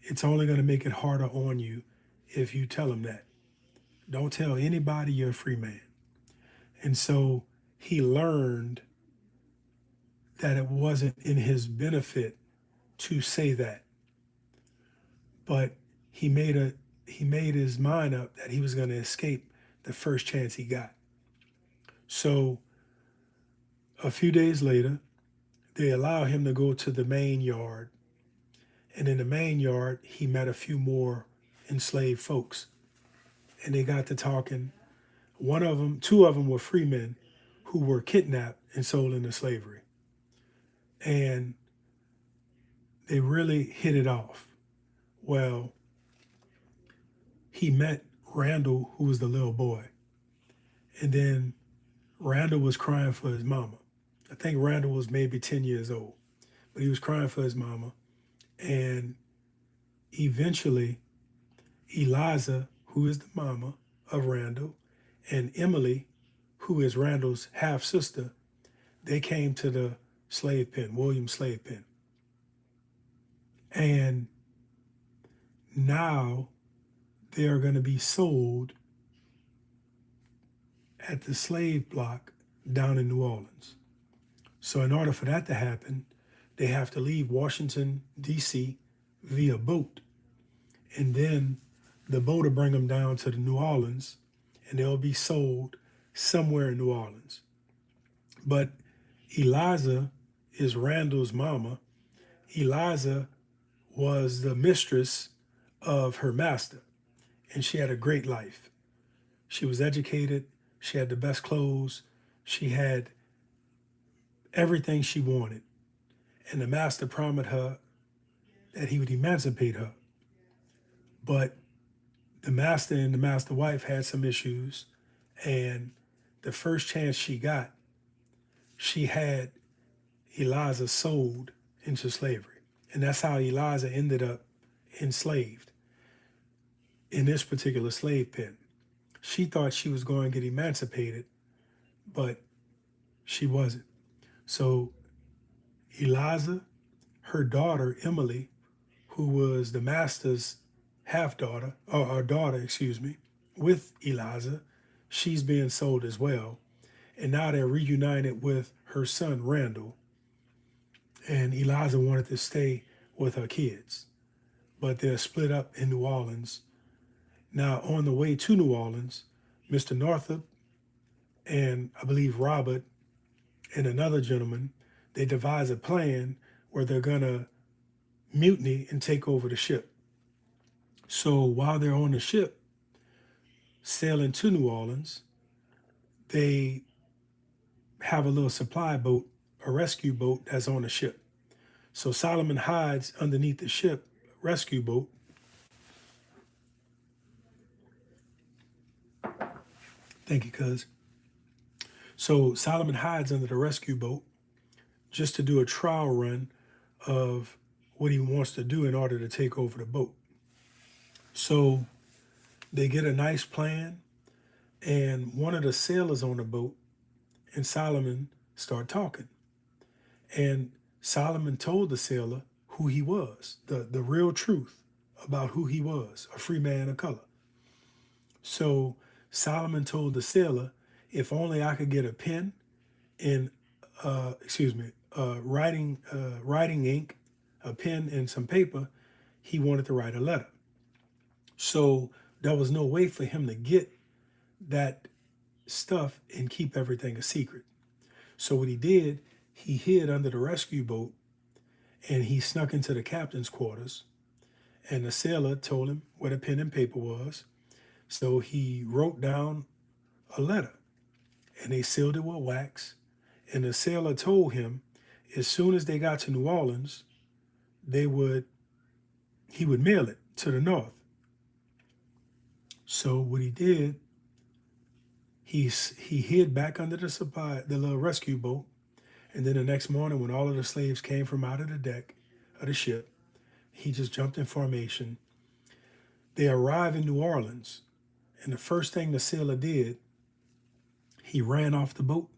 S1: It's only going to make it harder on you if you tell him that. Don't tell anybody you're a free man. And so he learned that it wasn't in his benefit to say that. But he made his mind up that he was going to escape the first chance he got. So a few days later, they allow him to go to the main yard. And in the main yard, he met a few more enslaved folks. And they got to talking. Two of them were free men who were kidnapped and sold into slavery. And they really hit it off. Well, he met Randall, who was the little boy. And then Randall was crying for his mama. I think Randall was maybe 10 years old, but he was crying for his mama. And eventually, Eliza, who is the mama of Randall, and Emily, who is Randall's half-sister, they came to the slave pen, William's slave pen. And now they are going to be sold at the slave block down in New Orleans. So in order for that to happen, they have to leave Washington, D.C. via boat. And then the boat will bring them down to the New Orleans, and they'll be sold somewhere in New Orleans. But Eliza is Randall's mama. Eliza was the mistress of her master, and she had a great life. She was educated, she had the best clothes, she had everything she wanted. And the master promised her that he would emancipate her. But the master and the master wife had some issues, and the first chance she got, she had Eliza sold into slavery. And that's how Eliza ended up enslaved in this particular slave pen. She thought she was going to get emancipated, but she wasn't. So Eliza, her daughter, Emily, who was the master's half-daughter, or daughter, excuse me, with Eliza, she's being sold as well. And now they're reunited with her son, Randall. And Eliza wanted to stay with her kids, but they're split up in New Orleans. Now, on the way to New Orleans, Mr. Northup and I believe Robert and another gentleman, they devise a plan where they're going to mutiny and take over the ship. So while they're on the ship, sailing to New Orleans, they have a little supply boat, a rescue boat that's on the ship. So Solomon hides underneath the ship, rescue boat. Thank you, cuz. So Solomon hides under the rescue boat just to do a trial run of what he wants to do in order to take over the boat. So they get a nice plan, and one of the sailors on the boat and Solomon start talking. And Solomon told the sailor who he was, the real truth about who he was, a free man of color. So Solomon told the sailor, if only I could get a pen and, writing ink, a pen and some paper, he wanted to write a letter. So There was no way for him to get that stuff and keep everything a secret. So what he did, he hid under the rescue boat and he snuck into the captain's quarters. And the sailor told him where the pen and paper was. So he wrote down a letter and they sealed it with wax. And the sailor told him as soon as they got to New Orleans, they would he would mail it to the north. So what he did, he hid back under the little rescue boat, and then the next morning, when all of the slaves came from out of the deck of the ship, he just jumped in formation. They arrived in New Orleans, and the first thing the sailor did, he ran off the boat.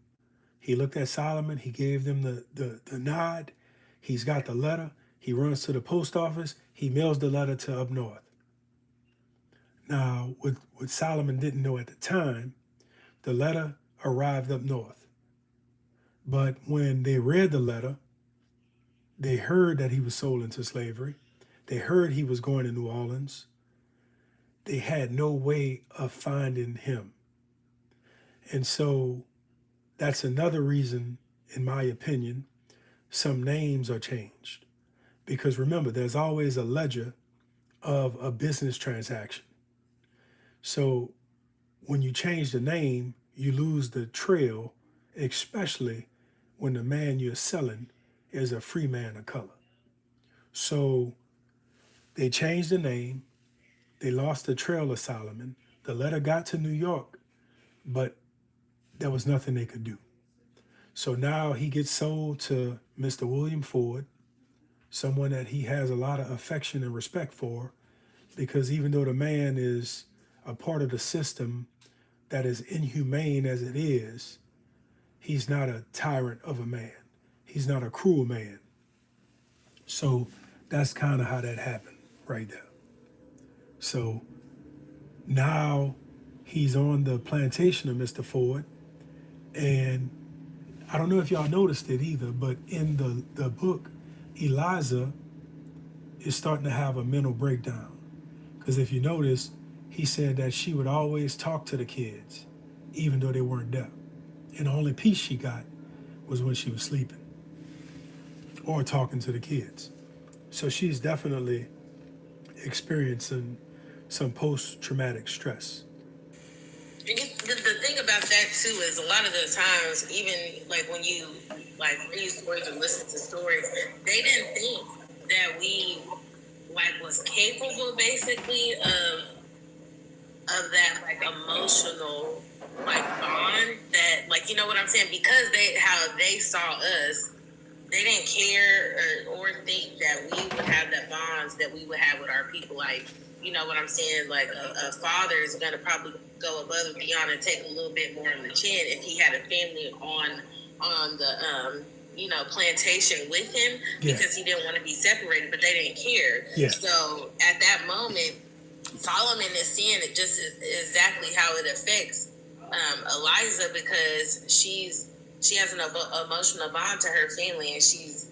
S1: He looked at Solomon. He gave them the nod. He's got the letter. He runs to the post office. He mails the letter to up north. Now, what Solomon didn't know at the time, the letter arrived up north. But when they read the letter, they heard that he was sold into slavery. They heard he was going to New Orleans. They had no way of finding him. And so that's another reason, in my opinion, some names are changed. Because remember, there's always a ledger of a business transaction. So when you change the name, you lose the trail, especially when the man you're selling is a free man of color. So they changed the name. They lost the trail of Solomon. The letter got to New York, but there was nothing they could do. So now he gets sold to Mr. William Ford, someone that he has a lot of affection and respect for, because even though the man is a part of the system that is inhumane as it is, he's not a tyrant of a man. He's not a cruel man. So that's kind of how that happened right there. So now he's on the plantation of Mr. Ford. And I don't know if y'all noticed it either, but in the book, Eliza is starting to have a mental breakdown. Because if you notice, he said that she would always talk to the kids, even though they weren't deaf. And the only peace she got was when she was sleeping or talking to the kids. So she's definitely experiencing some post-traumatic stress.
S2: The thing about that too is a lot of the times, even like when you like read stories or listen to stories, they didn't think that we like was capable basically of that like emotional like bond that like you know what I'm saying, because they how they saw us, they didn't care or think that we would have that bonds that we would have with our people. Like, you know what I'm saying? Like a father is going to probably go above and beyond and take a little bit more on the chin if he had a family on the plantation with him, because he didn't want to be separated, but they didn't care.
S1: Yeah.
S2: So at that moment, Solomon is seeing it just exactly how it affects Eliza, because she has an emotional bond to her family, and she's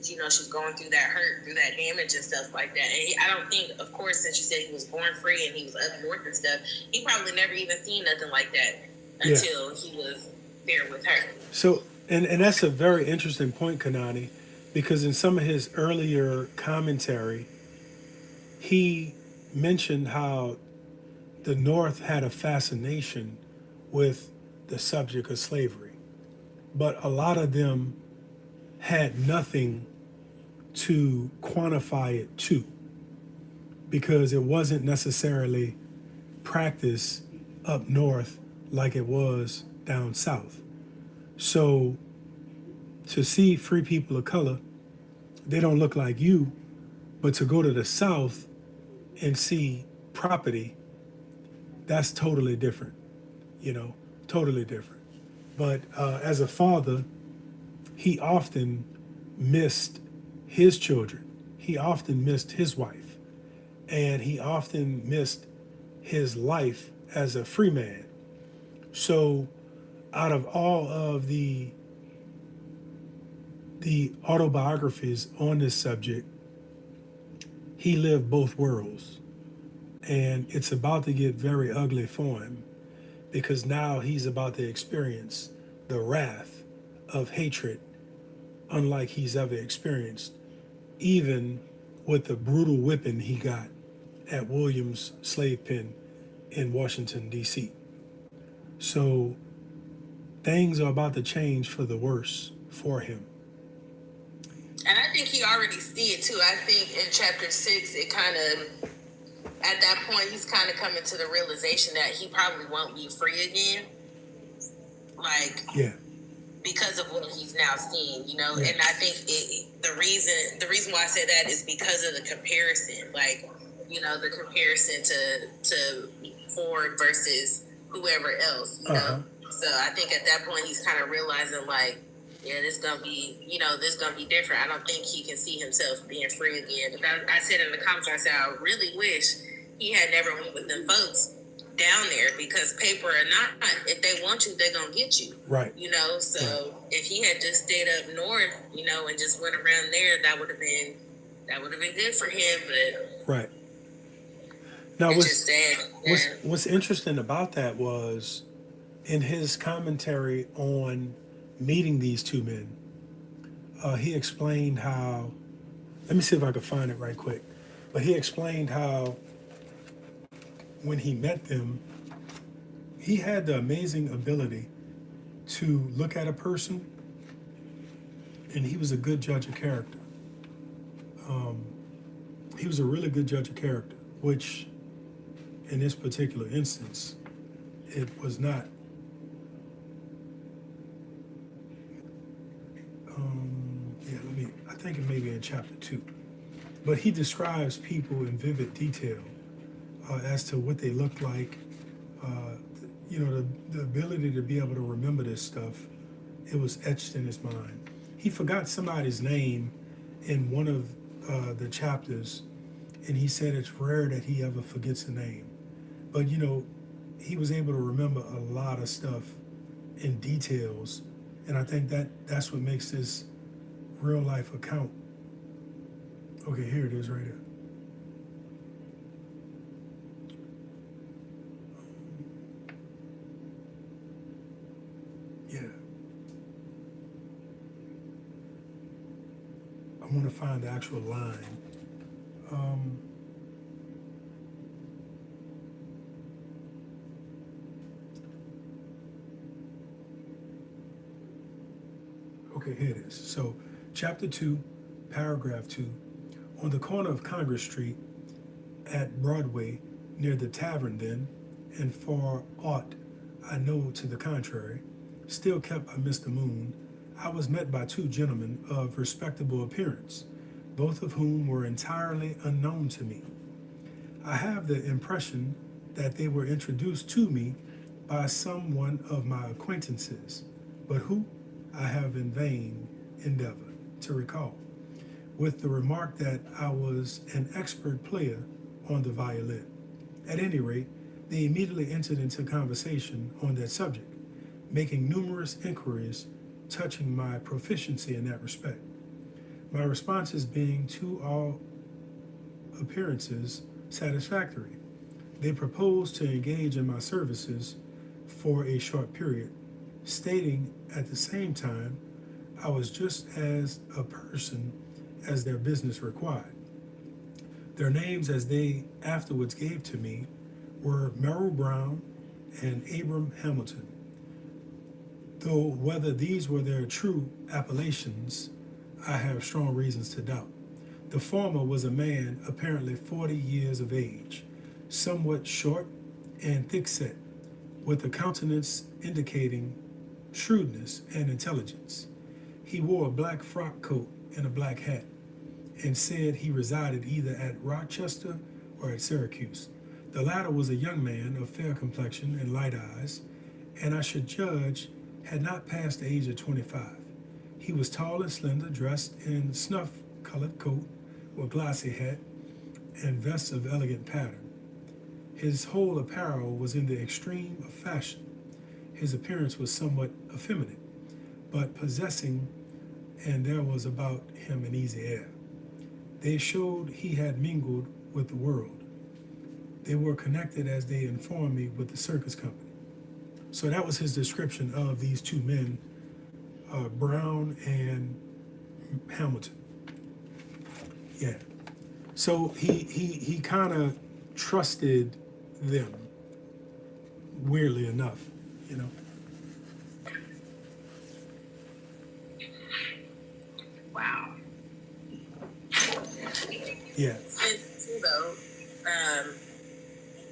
S2: going through that hurt, through that damage and stuff like that. And I don't think, of course, since you said he was born free and he was up north and stuff, he probably never even seen nothing like that until he was there with her.
S1: So, and that's a very interesting point, Kanani, because in some of his earlier commentary, he mentioned how the North had a fascination with the subject of slavery, but a lot of them had nothing to quantify it to, because it wasn't necessarily practiced up north like it was down south. So to see free people of color, they don't look like you, but to go to the South and see property, that's totally different, totally different. But as a father, he often missed his children. He often missed his wife. And he often missed his life as a free man. So out of all of the autobiographies on this subject, he lived both worlds. And it's about to get very ugly for him because now he's about to experience the wrath of hatred unlike he's ever experienced, even with the brutal whipping he got at Williams' slave pen in Washington, D.C. So things are about to change for the worse for him.
S2: And I think he already see it too. I think in chapter 6, it kind of, at that point, he's kind of coming to the realization that he probably won't be free again. Like,
S1: Yeah.
S2: because of what he's now seeing, you know.
S1: Yeah.
S2: And I think the reason why I say that is because of the comparison, like, you know, the comparison to Ford versus whoever else, you know. So I think at that point he's kind of realizing, like, yeah, this gonna be different. I don't think he can see himself being free again. But I said in the comments, I said I really wish he had never went with them folks down there, because paper or not, if they want you, they're gonna get you.
S1: Right.
S2: You know, so if he had just stayed up north, you know, and just went around there, that would have been good for him. But
S1: right. Now,
S2: it's just sad.
S1: What's interesting about that was in his commentary on meeting these two men, he explained how. Let me see if I can find it right quick. But he explained how when he met them, he had the amazing ability to look at a person, and he was a good judge of character. He was a really good judge of character, which in this particular instance, it was not. I think it may be in chapter 2. But he describes people in vivid detail as to what they look like. You know, the ability to be able to remember this stuff, it was etched in his mind. He forgot somebody's name in one of the chapters, and he said it's rare that he ever forgets a name. But, you know, he was able to remember a lot of stuff in details, and I think that's what makes this real life account. Okay, here it is right here. Yeah. I want to find the actual line. Okay, here it is. So, chapter 2, paragraph 2. On the corner of Congress Street at Broadway, near the tavern then, and for aught I know to the contrary, still kept by Mr. Moon, I was met by two gentlemen of respectable appearance, both of whom were entirely unknown to me. I have the impression that they were introduced to me by some one of my acquaintances, but who I have in vain endeavored to recall, with the remark that I was an expert player on the violin. At any rate, they immediately entered into conversation on that subject, making numerous inquiries touching my proficiency in that respect. My responses being to all appearances satisfactory, they proposed to engage in my services for a short period, stating at the same time I was just as a person as their business required. Their names, as they afterwards gave to me, were Merrill Brown and Abram Hamilton, though whether these were their true appellations, I have strong reasons to doubt. The former was a man apparently 40 years of age, somewhat short and thick-set, with a countenance indicating shrewdness and intelligence. He wore a black frock coat and a black hat, and said he resided either at Rochester or at Syracuse. The latter was a young man of fair complexion and light eyes, and I should judge had not passed the age of 25. He was tall and slender, dressed in snuff-colored coat with glossy hat and vest of elegant pattern. His whole apparel was in the extreme of fashion. His appearance was somewhat effeminate, but possessing, and there was about him an easy air. They showed he had mingled with the world. They were connected, as they informed me, with the circus company. So that was his description of these two men, Brown and Hamilton. Yeah. So he kind of trusted them, weirdly enough, you know.
S5: Wow.
S1: Yeah.
S2: Since too though,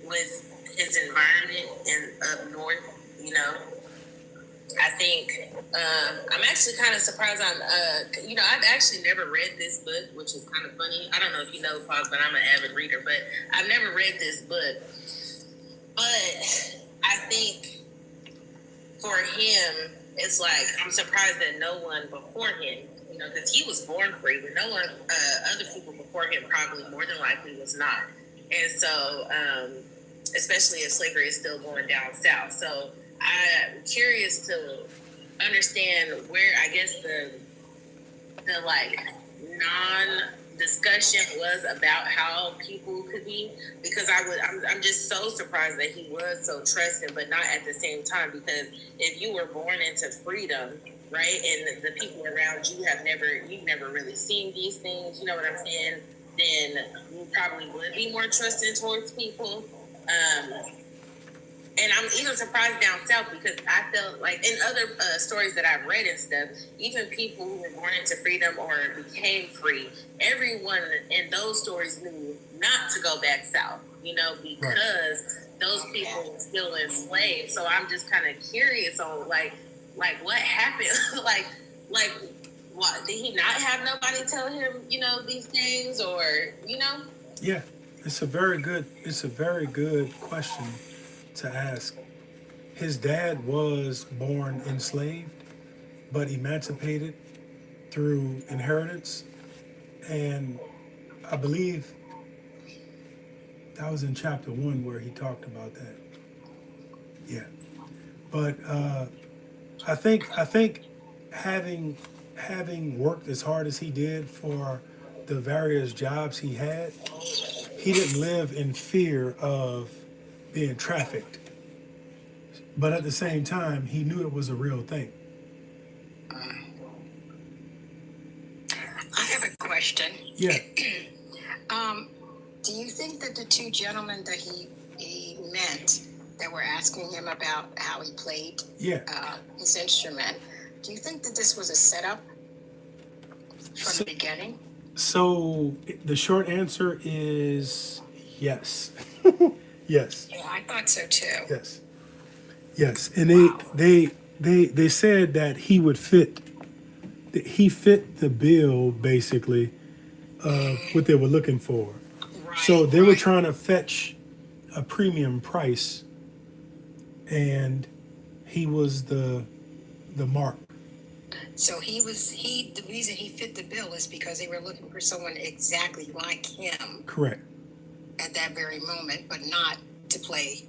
S2: with his environment in up north, you know, I think I'm actually kind of surprised on, you know, I've actually never read this book, which is kind of funny. I don't know if you know, Paul, but I'm an avid reader, but I've never read this book. But I think for him, it's like, I'm surprised that no one before him, you know, because he was born free, but no one, other people before him probably more than likely was not. And so, especially if slavery is still going down south. So I'm curious to understand where, I guess, the like non-discussion was about how people could be, because I'm just so surprised that he was so trusting, but not at the same time, because if you were born into freedom, right, and the people around you you've never really seen these things, you know what I'm saying, then you probably would be more trusting towards people. And I'm even surprised down south, because I felt like in other stories that I've read and stuff, even people who were born into freedom or became free, everyone in those stories knew not to go back south, you know, because those people were still enslaved. So I'm just kind of curious on like what happened, like what did he not have nobody tell him, you know, these things, or you know?
S1: Yeah. It's a very good question to ask. His dad was born enslaved, but emancipated through inheritance. And I believe that was in chapter 1 where he talked about that. Yeah. But I think having worked as hard as he did for the various jobs he had, he didn't live in fear of being trafficked. But at the same time, he knew it was a real thing.
S6: I have a question.
S1: Yeah.
S6: Do you think that the two gentlemen that he met that were asking him about how he played
S1: Yeah.
S6: his instrument, do you think that this was a setup from the beginning?
S1: So the short answer is yes. Yes.
S6: Yeah, I thought so too.
S1: Yes. Yes. And they said that he fit the bill basically of what they were looking for.
S6: Right,
S1: So they were trying to fetch a premium price, and he was the mark.
S6: So the reason he fit the bill is because they were looking for someone exactly like him
S1: Correct.
S6: at that very moment, but not to play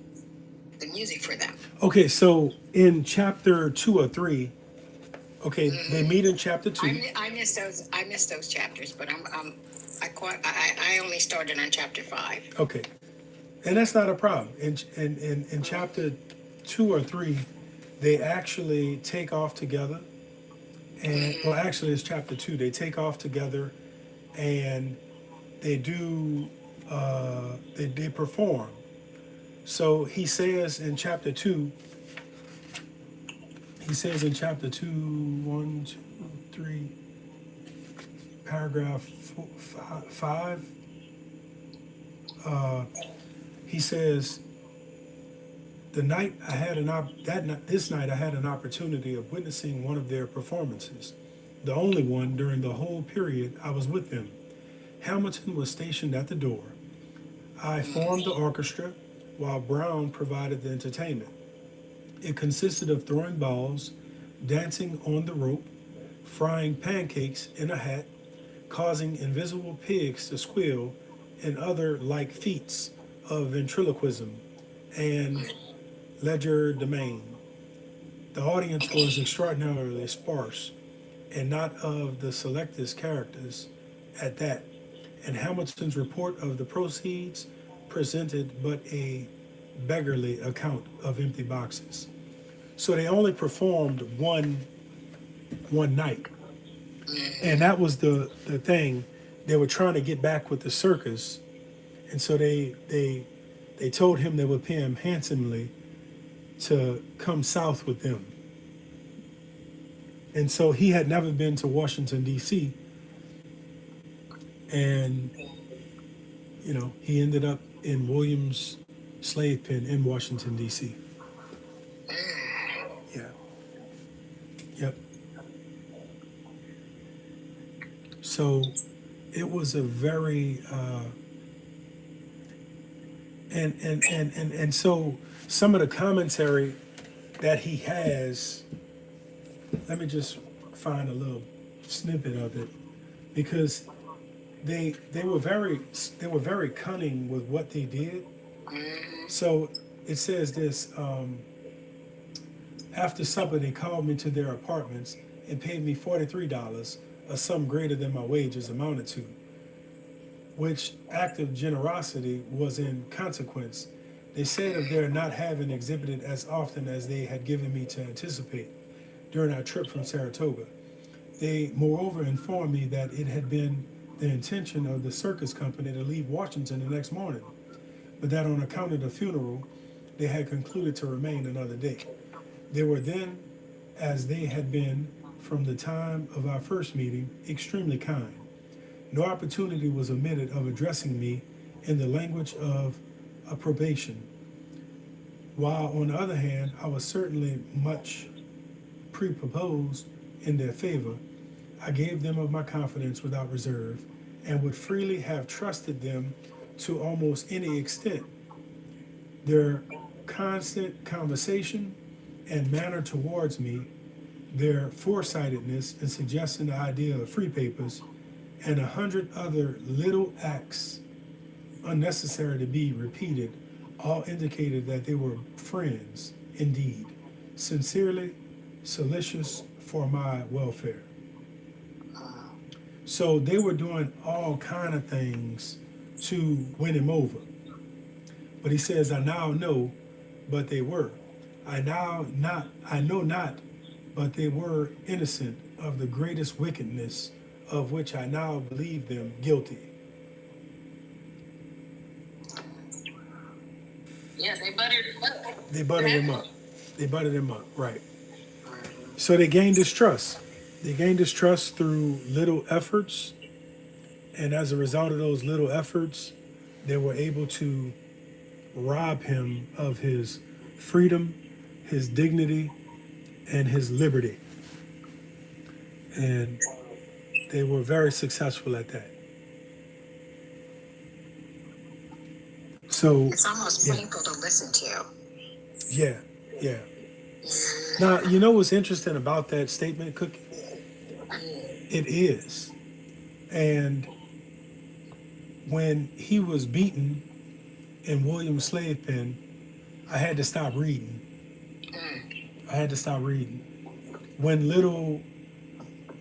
S6: the music for them.
S1: Okay, so in chapter 2 or 3, okay, they meet in chapter 2.
S6: I missed those chapters, but I only started on chapter 5.
S1: Okay, and that's not a problem. In chapter 2 or 3, they actually take off together, and well, actually, it's chapter 2. They take off together, and they do they perform. So he says in chapter 2. He says in chapter 2, 1, 2, 3, paragraph 5. He says, this night I had an opportunity of witnessing one of their performances, the only one during the whole period I was with them. Hamilton was stationed at the door. I formed the orchestra while Brown provided the entertainment. It consisted of throwing balls, dancing on the rope, frying pancakes in a hat, causing invisible pigs to squeal, and other like feats of ventriloquism and legerdemain. The audience was extraordinarily sparse, and not of the selectest characters at that, and Hamilton's report of the proceeds presented but a beggarly account of empty boxes. So they only performed one night, and that was the thing. They were trying to get back with the circus, and so they told him they would pay him handsomely to come south with them. And so he had never been to Washington D.C. and he ended up in Williams slave pen in Washington D.C. Yeah. Yep. So it was a very and so some of the commentary that he has, let me just find a little snippet of it, because they were very cunning with what they did. So it says this: after supper, they called me to their apartments and paid me $43, a sum greater than my wages amounted to, which act of generosity was in consequence. They said of their not having exhibited as often as they had given me to anticipate during our trip from Saratoga. They moreover informed me that it had been the intention of the circus company to leave Washington the next morning, but that on account of the funeral, they had concluded to remain another day. They were then, as they had been from the time of our first meeting, extremely kind. No opportunity was omitted of addressing me in the language of approbation, while on the other hand, I was certainly much prepossessed in their favor. I gave them of my confidence without reserve, and would freely have trusted them to almost any extent. Their constant conversation and manner towards me, their foresightedness in suggesting the idea of free papers, and 100 other little acts unnecessary to be repeated, all indicated that they were friends indeed, sincerely solicitous for my welfare. So they were doing all kind of things to win him over. But he says, I now know, but they were. I know not, but they were innocent of the greatest wickedness, of which I now believe them guilty.
S2: Yeah, they buttered him up.
S1: They buttered him up. Right. So they gained his trust. They gained his trust through little efforts. And as a result of those little efforts, they were able to rob him of his freedom, his dignity, and his liberty. And they were very successful at that. So
S6: It's almost
S1: yeah,
S6: painful to listen to.
S1: yeah, yeah. Now, you know what's interesting about that statement, Cookie? It is. And when he was beaten in William's slave pen, I had to stop reading. When little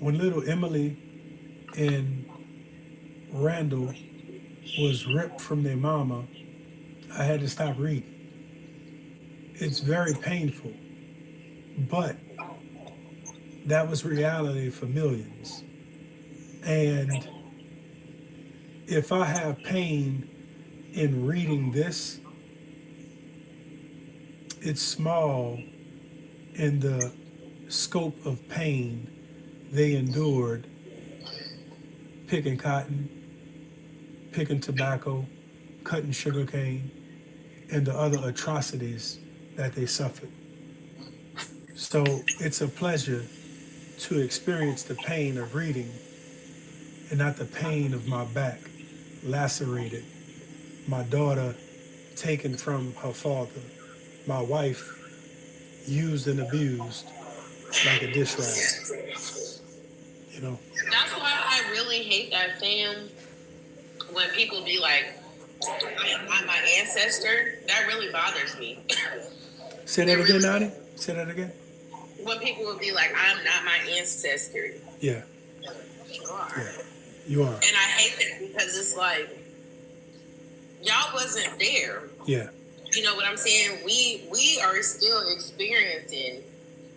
S1: Emily and Randall was ripped from their mama, I had to stop reading. It's very painful, but that was reality for millions. And if I have pain in reading this, it's small in the scope of pain they endured picking cotton, picking tobacco, cutting sugarcane, and the other atrocities that they suffered. So it's a pleasure to experience the pain of reading and not the pain of my back lacerated, my daughter taken from her father, my wife used and abused like a dish rag. You know?
S2: That's why I really hate that saying when people be like, I'm my ancestor. That really bothers me.
S1: Say that again, Nani? Say that again?
S2: When people would be like, I'm not my ancestor.
S1: Yeah,
S6: You are.
S1: yeah. You are.
S2: And I hate that because it's like, y'all wasn't there.
S1: Yeah.
S2: You know what I'm saying? We are still experiencing,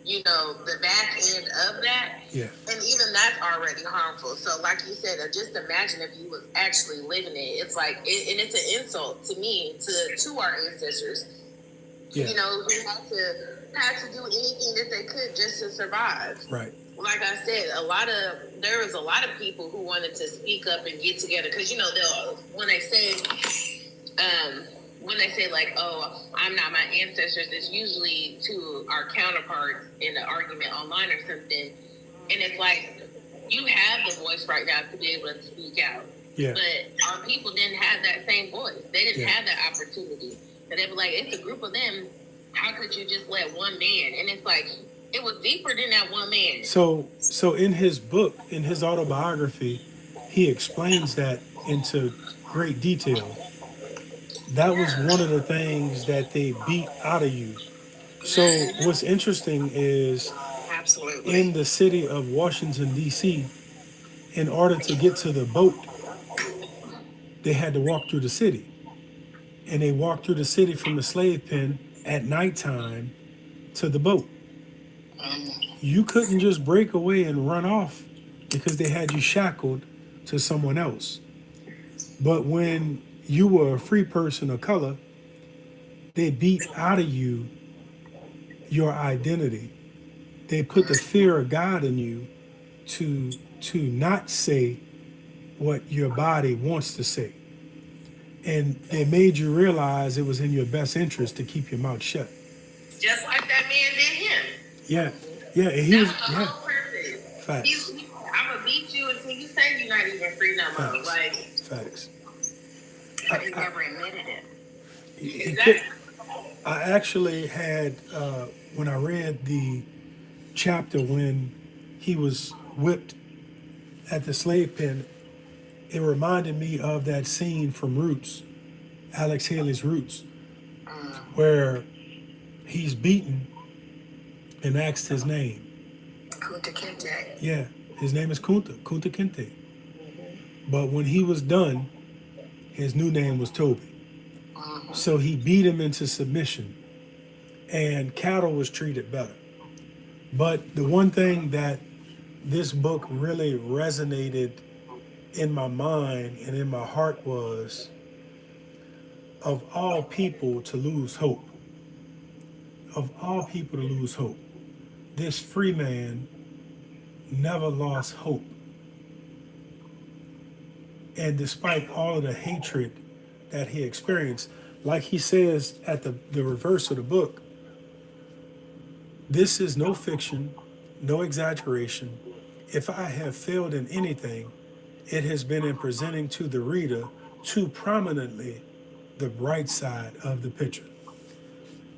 S2: the back end of that.
S1: Yeah.
S2: And even that's already harmful. So like you said, just imagine if you was actually living it. It's like, and it's an insult to me, to our ancestors,
S1: Yeah.
S2: who had to do anything that they could just to survive.
S1: Right.
S2: Like I said, there was a lot of people who wanted to speak up and get together, because they'll, when they say like, oh, I'm not my ancestors, it's usually to our counterparts in an argument online or something, and it's like, you have the voice right now to be able to speak out.
S1: Yeah.
S2: But our people didn't have that same voice. They didn't
S1: Yeah.
S2: have that opportunity. And they were like, it's a group of them. How could you just let one man? And it's like, it was deeper than that one man.
S1: So in his book, in his autobiography, he explains that into great detail. That was one of the things that they beat out of you. So what's interesting is
S6: Absolutely.
S1: in the city of Washington, D.C., in order to get to the boat, they had to walk through the city. And they walked through the city from the slave pen at nighttime to the boat. You couldn't just break away and run off because they had you shackled to someone else. But when you were a free person of color, they beat out of you your identity. They put the fear of God in you to not say what your body wants to say. And they made you realize it was in your best interest to keep your mouth shut.
S2: Just like that man did him.
S1: Yeah. Yeah. And he
S2: That
S1: was,
S2: was the
S1: yeah.
S2: whole purpose.
S1: Facts.
S2: I'm going to beat you until you say you're not even free no more.
S1: Facts.
S2: Like,
S1: Facts.
S6: But he never admitted it.
S2: exactly.
S1: I actually had, when I read the chapter when he was whipped at the slave pen, it reminded me of that scene from Roots, Alex Haley's Roots, where he's beaten and asked his name.
S6: Kunta Kinte.
S1: Yeah, his name is Kunta Kinte. But when he was done, his new name was Toby. So he beat him into submission, and cattle was treated better. But the one thing that this book really resonated in my mind and in my heart was, of all people to lose hope, of all people to lose hope, this free man never lost hope. And despite all of the hatred that he experienced, like he says at the reverse of the book, this is no fiction, no exaggeration. If I have failed in anything, it has been in presenting to the reader too prominently the bright side of the picture.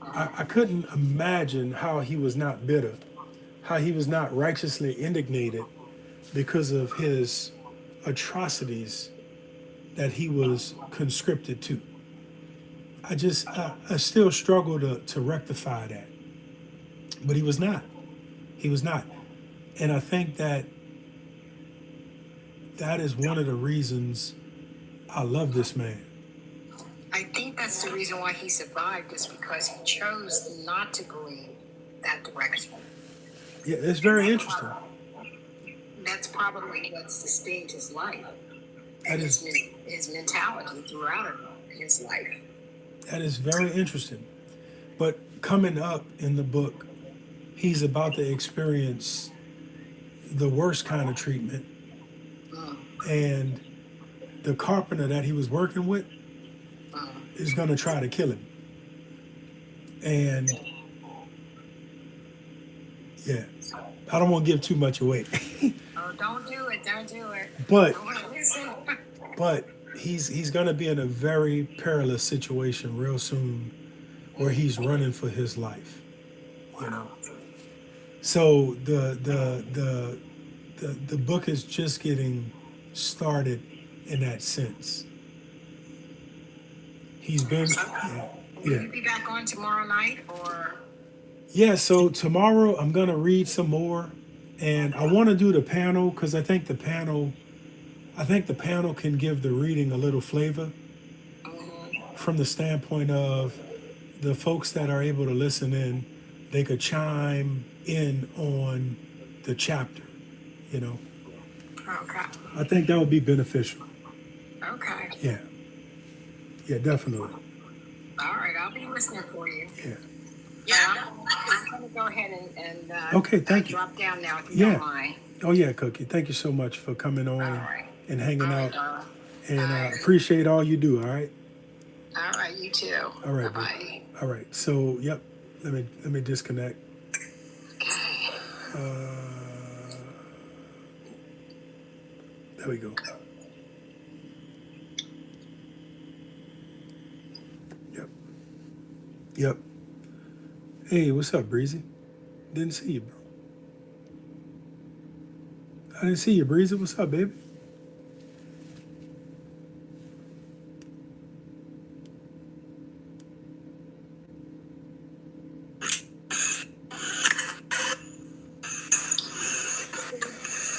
S1: I couldn't imagine how he was not bitter, how he was not righteously indignated because of his atrocities that he was conscripted to. I still struggle to rectify that. But he was not. He was not. And I think that is one of the reasons I love this man.
S6: I think that's the reason why he survived, is because he chose not to go in that direction.
S1: Yeah, it's very interesting.
S6: That's probably what sustained his life and
S1: That is,
S6: his mentality throughout his life.
S1: that is very interesting. But coming up in the book, he's about to experience the worst kind of treatment. And the carpenter that he was working with is going to try to kill him. And yeah, I don't want to give too much away.
S6: Oh, don't do it. Don't do it.
S1: But
S6: I want to listen.
S1: But he's going to be in a very perilous situation real soon, where he's running for his life. You know. So the book is just getting started in that sense. He's been
S6: Will you be back on tomorrow night, or?
S1: Yeah, so tomorrow I'm gonna read some more, and I want to do the panel because I think the panel can give the reading a little flavor. from the standpoint of the folks that are able to listen in, they could chime in on the chapter, you know.
S6: Okay.
S1: I think that would be beneficial.
S6: Okay.
S1: Yeah. Yeah, definitely.
S6: All right. I'll be listening for you.
S1: Yeah.
S2: Yeah.
S6: I'm going to go ahead and
S1: Okay, thank you.
S6: drop down now if you
S1: Yeah.
S6: don't mind.
S1: Oh yeah, Cookie. Thank you so much for coming on
S6: All right.
S1: and hanging
S6: All
S1: out.
S6: right.
S1: And
S6: All right.
S1: appreciate all you do, all right?
S6: All right. You too.
S1: All right, boo.
S6: Bye-bye.
S1: All right. So, yep. Let me disconnect.
S6: Okay.
S1: There we go. Yep. Yep. Hey, what's up, Breezy? Didn't see you, bro. I didn't see you, Breezy. What's up, baby?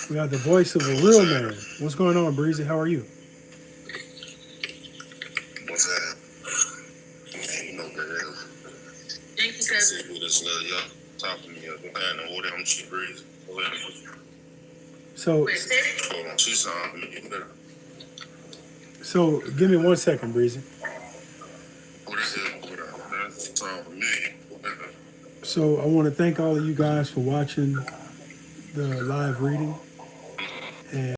S1: We got the voice of a real man. What's going on, Breezy? How are you?
S7: What's that? Man, you know, girl.
S2: Thank you,
S7: See
S2: cousin.
S7: who this little young talking to me. I'm over there on Cheap Breeze.
S1: So,
S2: Wait, say it.
S7: Hold on, she's on me.
S1: so give me 1 second, Breezy.
S7: What is it? That's on me.
S1: So I want to thank all of you guys for watching the live reading.